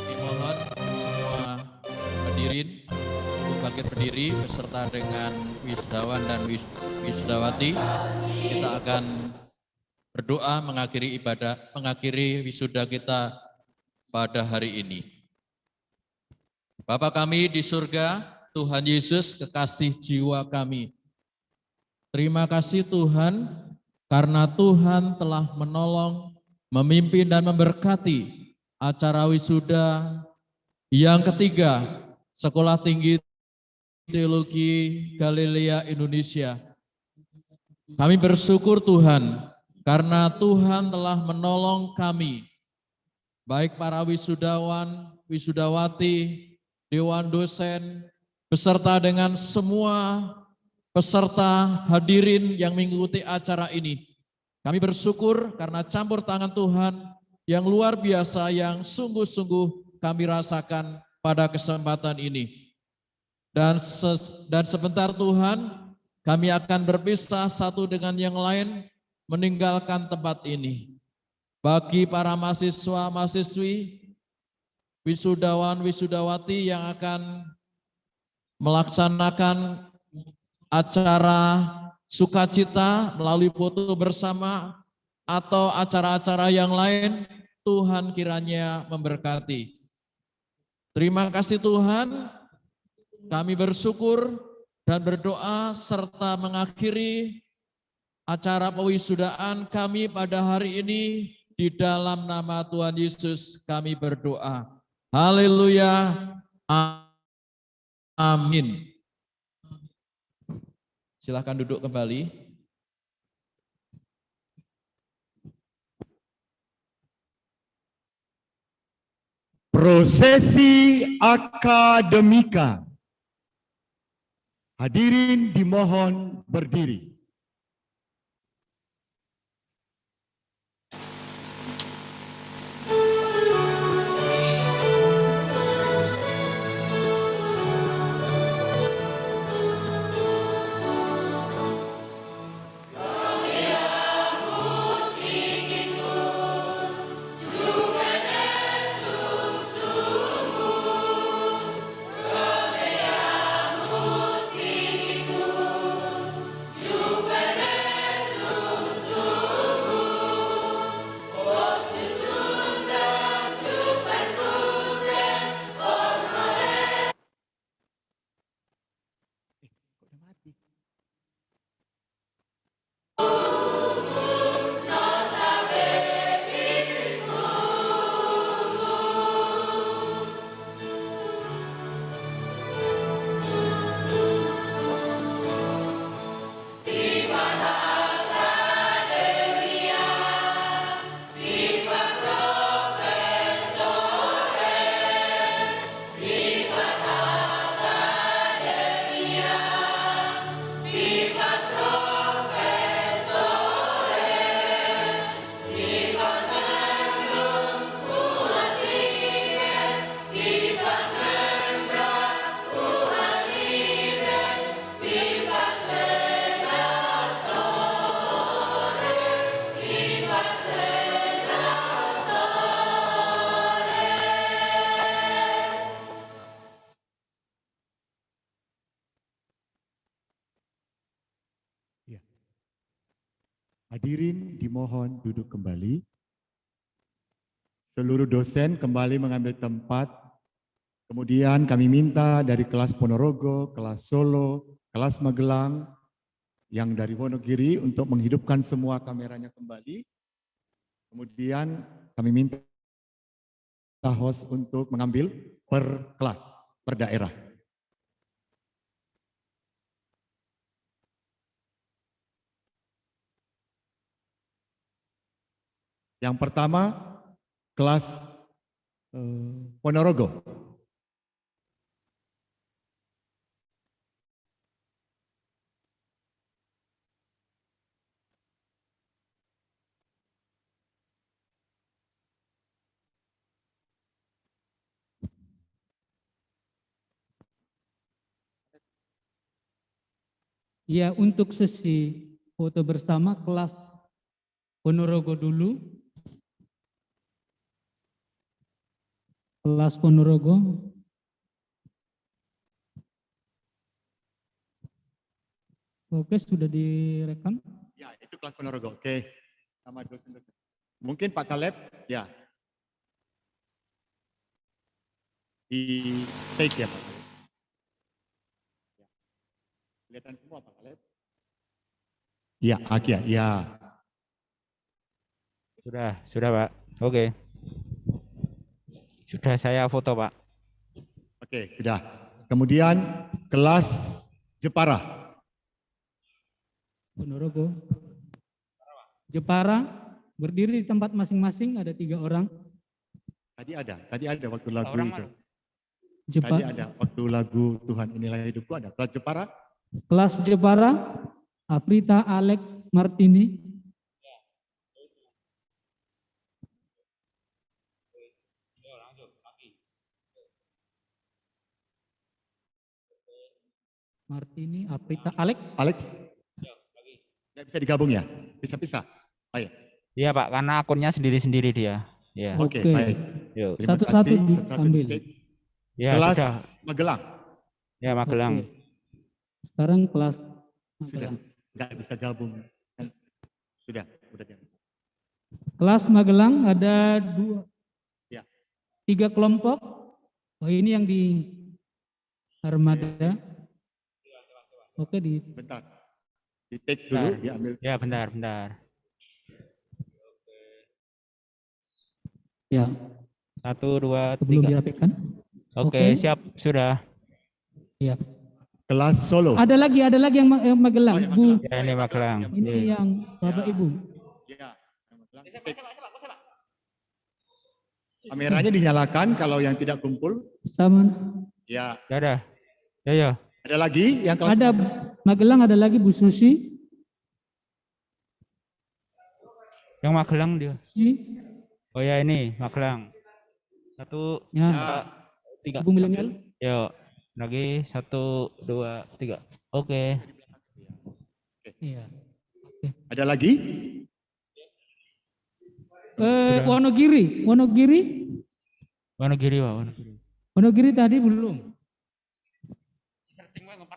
F: Dimohon semua hadirin untuk bangkit berdiri beserta dengan wisudawan dan wisudawati. Kita akan berdoa mengakhiri wisuda kita pada hari ini. Bapa kami di surga, Tuhan Yesus kekasih jiwa kami. Terima kasih Tuhan karena Tuhan telah menolong, memimpin dan memberkati acara wisuda yang ketiga Sekolah Tinggi Teologi Galilea Indonesia. Kami bersyukur Tuhan karena Tuhan telah menolong kami, baik para wisudawan, wisudawati, dewan dosen, beserta dengan semua peserta hadirin yang mengikuti acara ini. Kami bersyukur karena campur tangan Tuhan yang luar biasa yang sungguh-sungguh kami rasakan pada kesempatan ini. Dan sebentar Tuhan, kami akan berpisah satu dengan yang lain meninggalkan tempat ini. Bagi para mahasiswa, mahasiswi, wisudawan, wisudawati yang akan melaksanakan acara sukacita melalui foto bersama atau acara-acara yang lain, Tuhan kiranya memberkati. Terima kasih Tuhan, kami bersyukur dan berdoa serta mengakhiri acara pewisudaan kami pada hari ini di dalam nama Tuhan Yesus kami berdoa. Haleluya. Amin. Silakan duduk kembali.
A: Prosesi akademika. Hadirin dimohon berdiri. Hadirin dimohon duduk kembali. Seluruh dosen kembali mengambil tempat. Kemudian kami minta dari kelas Ponorogo, kelas Solo, kelas Magelang, yang dari Wonogiri untuk menghidupkan semua kameranya kembali. Kemudian kami minta host untuk mengambil per kelas, per daerah. Yang pertama, kelas Ponorogo.
B: Ya, untuk sesi foto bersama kelas Ponorogo dulu. Kelas Ponorogo. Oke, sudah direkam.
A: Ya, itu kelas Ponorogo. Oke. Sama dosen-dosen. Mungkin Pak Kaleb, ya. Di take ya Pak Kaleb. Ya. Kelihatan semua Pak Kaleb. Ya, Akia, ya.
G: Sudah Pak. Oke. Sudah saya foto Pak.
A: Oke, sudah. Kemudian kelas Jepara.
B: Ponorogo. Jepara berdiri di tempat masing-masing, ada 3 orang.
A: Tadi ada waktu lagu itu. Tadi
B: Jepara.
A: ada waktu lagu Tuhan Inilah Hidupku ada. Kelas Jepara.
B: Kelas Jepara, Aprita Alex Martini. Martini, Aprita, Alex.
A: Alex. Nggak bisa digabung ya? Bisa-bisa. Baik.
G: Iya Pak, karena akunnya sendiri-sendiri dia. Ya.
A: Oke,
B: Oke.
A: baik.
G: Yuk.
A: Terima
B: Satu-satu
A: kasih.
B: diambil.
A: Di-take.
G: Ya
A: Kelas
G: sudah.
A: Magelang.
G: Ya Magelang.
B: Oke. Sekarang kelas
A: Sudah.
B: Magelang.
A: Nggak bisa gabung. Kan? Sudah.
B: Kelas Magelang ada 2,
A: Ya.
B: 3 kelompok. Oh, ini yang di Armada. Oke, di
A: Bentar. Di-take dulu,
G: Bentar.
A: diambil.
G: Ya bentar.
B: ya
G: 1, 2,
B: sebelum
G: 3.
B: dirapikan.
G: Oke,
B: Oke.
G: siap. Sudah.
B: Ya.
A: Kelas Solo.
B: Ada lagi yang Magelang.
A: Oh, yang
B: Bu,
A: Magelang.
G: Ya ini Magelang.
B: ini yang Bapak Ibu.
A: Ya. Magelang. Take. Kameranya dinyalakan kalau yang tidak kumpul.
B: Sama
A: Ya.
G: Ada. Ya.
A: Ada lagi yang kelas
B: ada Magelang, ada lagi Bu Susi.
G: Yang Magelang dia.
B: Susi.
G: Oh ya ini Magelang. 1,
B: Ya,
G: 3.
B: Ibu milenial.
G: Yuk. Lagi 1, 2, 3. Oke.
B: Iya.
A: Ada lagi?
B: Wonogiri
G: Wonogiri Pak.
B: Wonogiri tadi belum.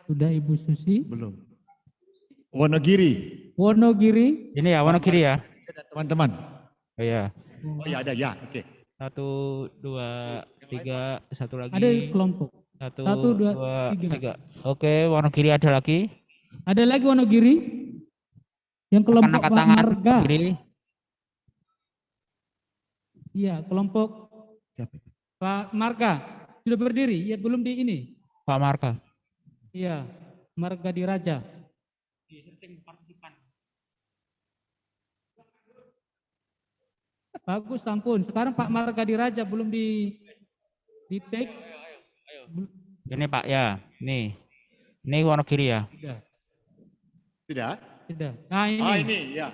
B: Sudah Ibu Susi.
A: Belum. Wonogiri.
B: Wonogiri.
G: Ini ya Wonogiri ya.
A: Ada teman-teman.
G: Oh ya.
A: Oh ya ada ya. Oke.
G: 1, 2, 3. Satu lagi.
B: Ada kelompok.
G: 1,
B: 1, 2,
G: 2, 3. Oke, Wonogiri ada lagi.
B: Ada lagi Wonogiri. Yang kelompok
G: Angkat
B: Pak
G: tangan.
B: Marga.
G: Kiri.
B: Iya, kelompok
A: Siapa itu?
B: Pak Marga. Sudah berdiri. Ya, belum di ini.
G: Pak Marka.
B: Iya, Marga Diraja. Bagus, ampun. Sekarang Pak Marga Diraja belum di take.
G: Ini Pak ya. Nih. Ini Wonogiri ya.
B: Sudah,
A: Tidak?
B: sudah. Nah ini,
A: Ah ini ya.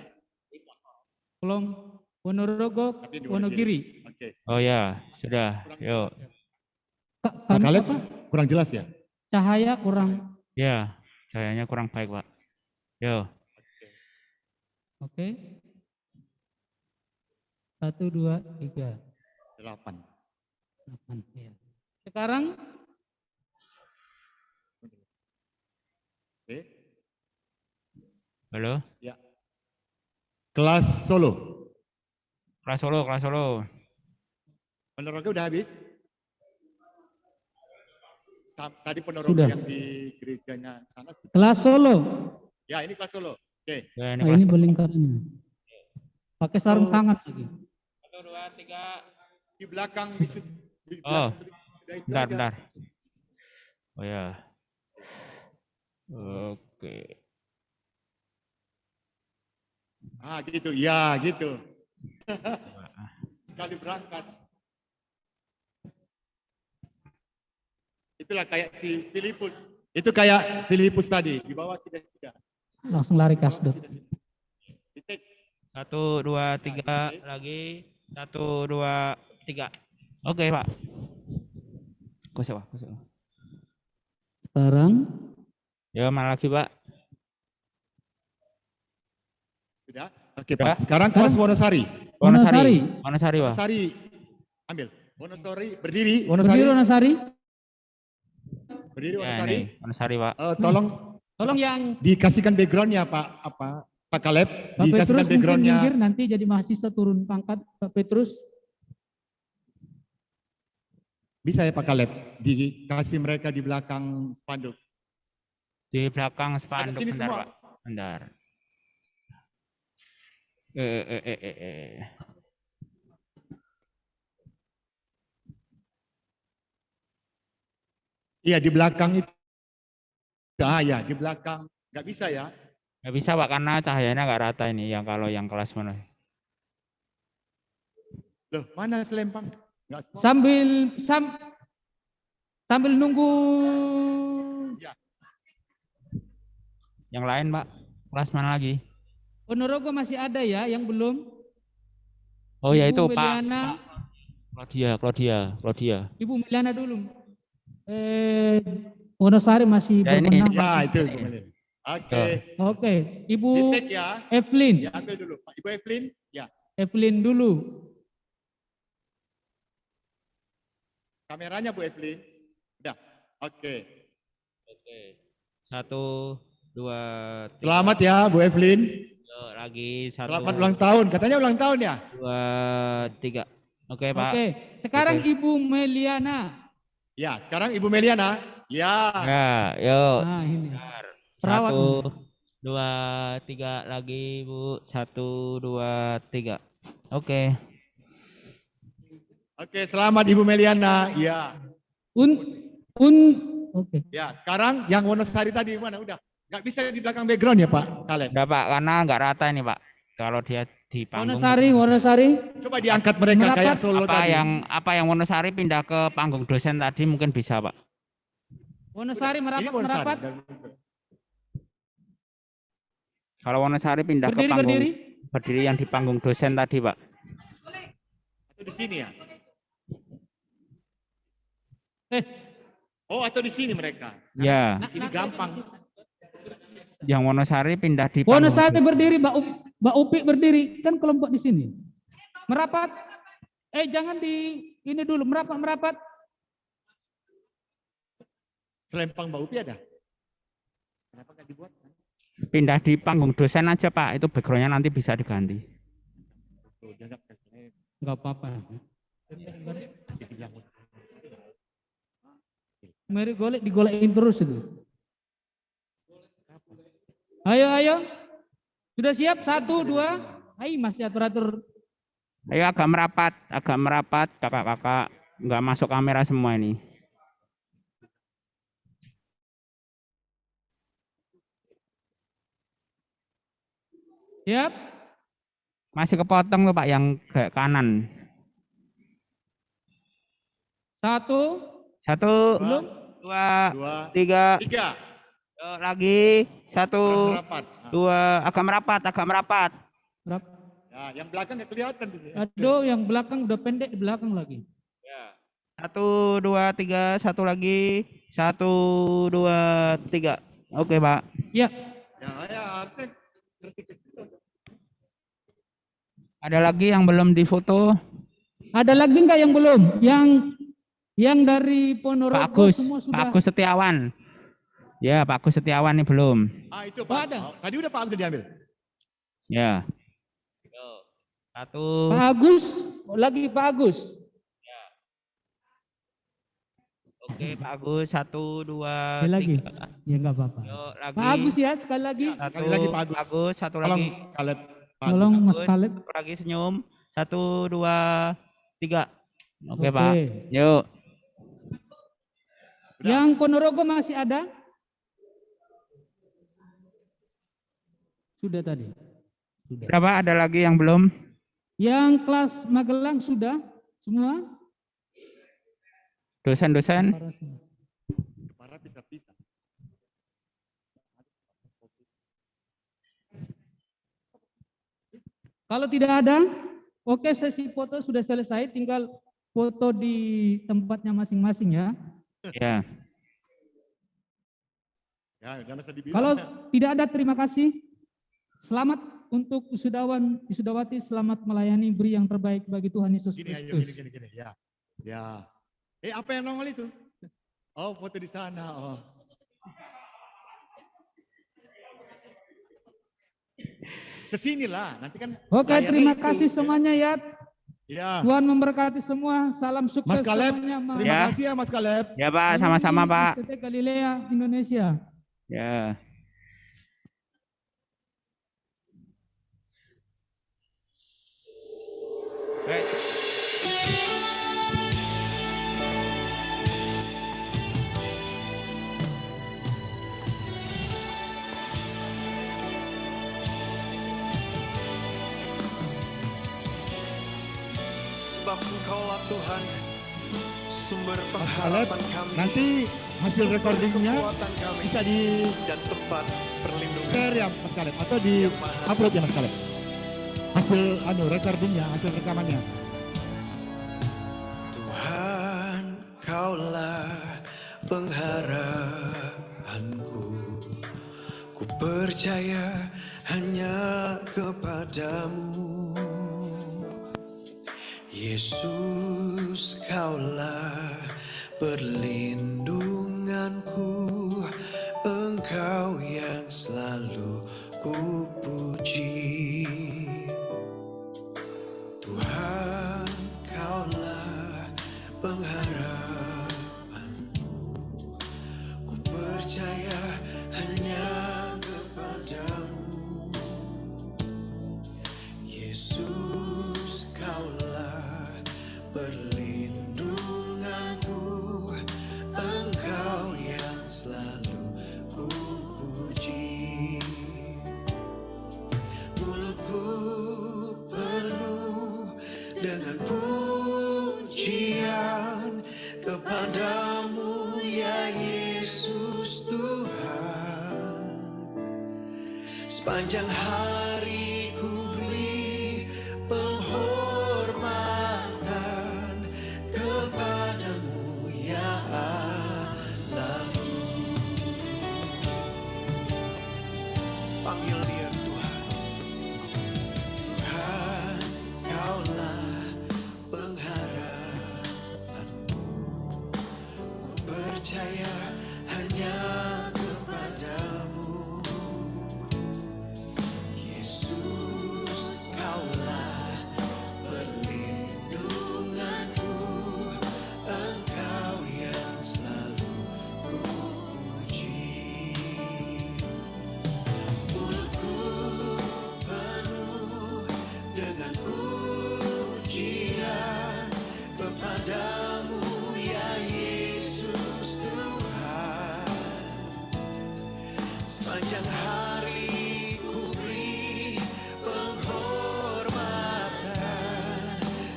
B: Kelompok Ponorogo,
A: Tapi di
B: Wonogiri.
A: Oke.
G: Oh ya, sudah. Yuk.
A: Pak Kaleb kurang jelas ya?
B: Cahaya kurang.
G: Ya, cahayanya kurang baik, Pak. Yuk.
B: Oke. 1, 2, 3,
A: 8.
B: 8. Ya. Sekarang
A: Oke.
G: Halo.
A: Ya. Kelas Solo.
G: Kelas Solo.
A: Ponorogo udah habis? Tadi Ponorogo
B: Sudah.
A: yang di gerejanya sana.
B: kelas Solo.
A: Ya ini kelas Solo. Oke.
G: Ya, ini
B: Nah,
G: kelas
B: ini berlingkarannya. Pakai sarung tangan lagi.
G: 1, 2, 3.
A: Di belakang di
G: Oh,
A: belakang sudah itu
G: Bentar,
A: aja.
G: bentar. Oh ya. Oke.
A: Ah gitu, ya gitu. Sekali berangkat. Itulah kayak si Filipus. Itu kayak Filipus tadi, di bawah sudah.
B: Langsung lari kasdot.
A: Titik.
G: 1, 2, 3 lagi. 1, 2, 3. Oke, Pak. Kosong.
B: Sekarang
G: Ya, mana lagi, Pak?
A: Sudah? Oke
G: Sudah.
A: Pak. Sekarang kelas Wonosari.
G: Wonosari. Wonosari, Pak.
A: Wonosari, ambil. Wonosari, berdiri.
B: Berdiri Wonosari.
A: Berdiri
G: Ya,
A: Wonosari.
G: ini, Wonosari, Pak.
A: Tolong
B: yang
A: dikasihkan backgroundnya Pak Kaleb.
B: Pak
A: Dikasihkan
B: Petrus mungkin
A: backgroundnya.
B: minggir nanti jadi mahasiswa turun pangkat Pak Petrus.
A: Bisa ya Pak Kaleb? Dikasih mereka di belakang spanduk.
G: Di belakang spanduk,
A: sini
G: bentar,
A: semua.
G: Pak. Bentar.
A: Iya di belakang itu. Ya di belakang. Nggak bisa ya.
G: Nggak bisa, Pak, karena cahayanya nggak rata ini, yang kalau yang kelas mana.
A: Loh mana selempang? Nggak semua.
B: Sambil nunggu
G: Yang lain, Pak. Kelas mana lagi?
B: Ponorogo masih ada ya yang belum.
G: Oh ya itu,
B: Ibu
G: Pak.
B: Meliana.
G: Claudia.
B: Ibu Meliana dulu. Wonosari masih
G: Ya, ini.
B: berwenang.
A: Ya itu. Oke.
B: Oke, Ibu
A: Di-take ya.
B: Evelyn.
A: Ya ambil dulu. Pak Ibu Evelyn. Ya.
B: Evelyn dulu.
A: Kameranya Bu Evelyn. Udah. Oke.
G: 1, 2, 3.
A: Selamat ya Bu Evelyn.
G: Yuk, lagi 1.
A: Selamat ulang tahun. Katanya ulang tahun ya?
G: 2, 3. Oke, Pak.
B: Oke, sekarang
G: Oke.
B: Ibu Meliana.
A: Ya, sekarang Ibu Meliana. Ya.
G: Ya, yuk.
B: Nah, ini.
G: Bentar.
B: Perawat.
G: 1, 2, 3 lagi, Bu. 1, 2, 3. Oke.
A: Oke, selamat Ibu Meliana. Ya.
B: Oke.
A: Ya, sekarang yang Wonosari tadi mana? Udah. Nggak bisa di belakang background ya Pak Kaleb?
G: Udah, Pak, karena nggak rata ini, Pak. Kalau dia di panggung.
B: Wonosari.
A: Coba diangkat mereka
B: Merapat.
A: kayak Solo tadi.
G: Apa yang Wonosari pindah ke panggung dosen tadi mungkin bisa, Pak.
B: Wonosari
A: Ini
B: merapat.
A: Wonosari.
G: Kalau Wonosari pindah ke panggung berdiri yang di panggung dosen tadi, Pak.
A: Atau di sini ya? Oh, atau di sini mereka?
G: Ya,
A: Di sini gampang.
G: yang Wonosari pindah di panggung.
B: Wonosari berdiri, Mbak Upi berdiri, kan kelompok di sini. Merapat. Jangan di ini dulu, merapat.
A: Selempang Mbak Upi ada? Kenapa nggak dibuat?
G: Pindah di panggung dosen aja, Pak. Itu backgroundnya nanti bisa diganti.
A: Tuh, dia nggak pakai
B: Enggak apa-apa.
A: selempang.
B: Mari digolekin terus itu. Ayo. Sudah siap? 1, 2. Ayo masih atur-atur.
G: Ayo agak merapat, kakak-kakak. Nggak masuk kamera semua ini.
B: Siap?
G: Masih kepotong tuh, Pak, yang ke kanan.
B: 1.
G: 1,
B: Belum?
G: 2,
A: 2,
G: 3.
A: 3.
G: Yuk, lagi. 1,
A: Rapat.
G: 2. Agak merapat.
B: Berapa?
A: Ya, yang belakang nggak kelihatan.
B: Aduh, yang belakang udah pendek di belakang lagi.
G: 1, 2, 3. 1 lagi. 1, 2, 3. Oke, Pak.
B: Ya.
A: Ya, harusnya.
G: Ada lagi yang belum difoto?
B: Ada lagi enggak yang belum? Yang dari Ponorogo
G: Pak Agus,
B: semua sudah.
G: Pak Agus Setiawan. Ya, Pak Agus Setiawan nih belum.
A: Itu
B: Oh,
A: Pak.
B: ada.
A: Tadi udah Pak bisa diambil.
G: Ya. 1.
B: Pak Agus, lagi Pak Agus.
G: Oke, Pak Agus. 1, 2,
B: Sekali lagi.
G: 3.
B: Ya enggak apa-apa.
G: Yuk, lagi.
B: Pak Agus ya, sekali lagi.
A: Sekali lagi, Pak Agus.
G: 1
A: Tolong
G: lagi.
A: Kaleb. Pak
B: Tolong
A: Agus.
B: Mas Kaleb.
G: Satu lagi senyum. 1, 2, 3. Oke,
B: Oke.
G: Pak. Yuk.
B: Yang Ponorogo masih ada? Sudah tadi. Sudah.
G: Berapa? Ada lagi yang belum?
B: Yang kelas Magelang sudah semua?
G: Dosen-dosen?
A: Para bisa.
B: Kalau tidak ada, oke, sesi foto sudah selesai, tinggal foto di tempatnya masing-masing ya.
G: Ya.
A: Ya, jangan usah dibilang.
B: Kalau
A: ya.
B: tidak ada, terima kasih. Selamat untuk wisudawati selamat melayani, beri yang terbaik bagi Tuhan Yesus
A: Gini, ayo,
B: Kristus.
A: gini. Ya, ya. Apa yang nongol itu? Oh, foto di sana. Oh. Kesinilah, nanti kan.
B: Oke,
A: layarnya
B: terima
A: itu,
B: kasih
A: ya.
B: semuanya ya.
A: Ya,
B: Tuhan memberkati semua. Salam sukses
A: Mas Kaleb,
B: semuanya.
A: terima
G: Ya.
A: kasih ya Mas Kaleb.
G: Ya Pak, sama-sama Pak.
B: STT Galilea Indonesia.
G: Ya.
H: Sebab Engkaulah Tuhan, sumber
A: Mas Kaleb,
H: pengharapan kami,
A: nanti hasil
H: sumber
A: recordingnya
H: kekuatan kami,
A: bisa di
H: dan tempat perlindungan.
A: share ya Mas Kaleb atau di upload ya Mas Kaleb. Hasil recordingnya, hasil rekamannya.
H: Tuhan, Kaulah pengharapanku, ku percaya hanya kepadamu. Yesus, Kaulah perlindunganku, Engkau yang selalu ku puji. Tuhan, Kaulah pengharapanku, ku percaya hanya kepadamu. Yesus, Kaulah perlindunganku, Engkau yang selalu ku puji. Mulutku penuh dengan pujian kepadamu ya Yesus Tuhan. Sepanjang hari ku beri penghormatan kepadamu ya Allahku. Panggil dia Tuhan. Tuhan, Kaulah pengharapanku, ku percaya hanya kepadamu. Yesus, Kaulah perlindunganku, Engkau yang selalu ku puji. Mulutku penuh dengan pujian kepadamu ya Yesus Tuhan. Sepanjang hari ku beri penghormatan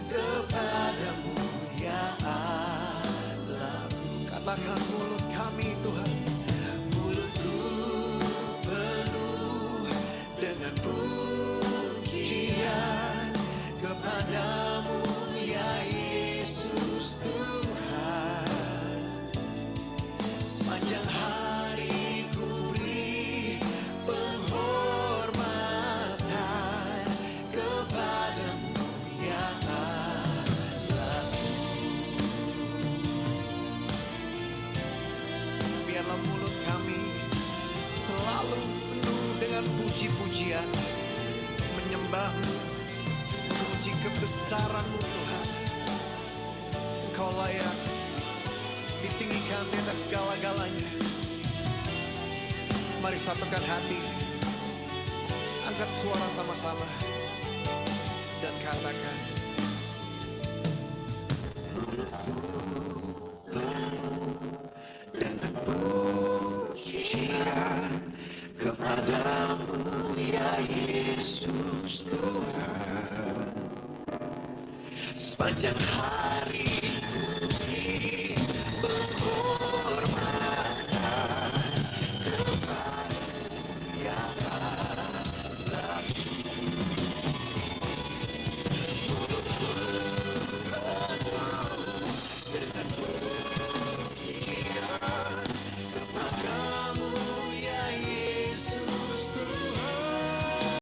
H: kepadamu ya Allahku. Katakan mulut kami Tuhan. Mulutku penuh dengan pujian kepadamu ya Yesus Tuhan. Sepanjang hari ku beri penghormatan kepadamu ya Allahku. Biarlah mulut kami selalu penuh dengan puji-pujian, menyembah-Mu, memuji kebesaran-Mu Tuhan. Engkau layak ditinggikan di atas segala-galanya. Mari satukan hati, angkat suara sama-sama dan katakan, dengan pujian kepadamu ya Yesus Tuhan. Sepanjang hari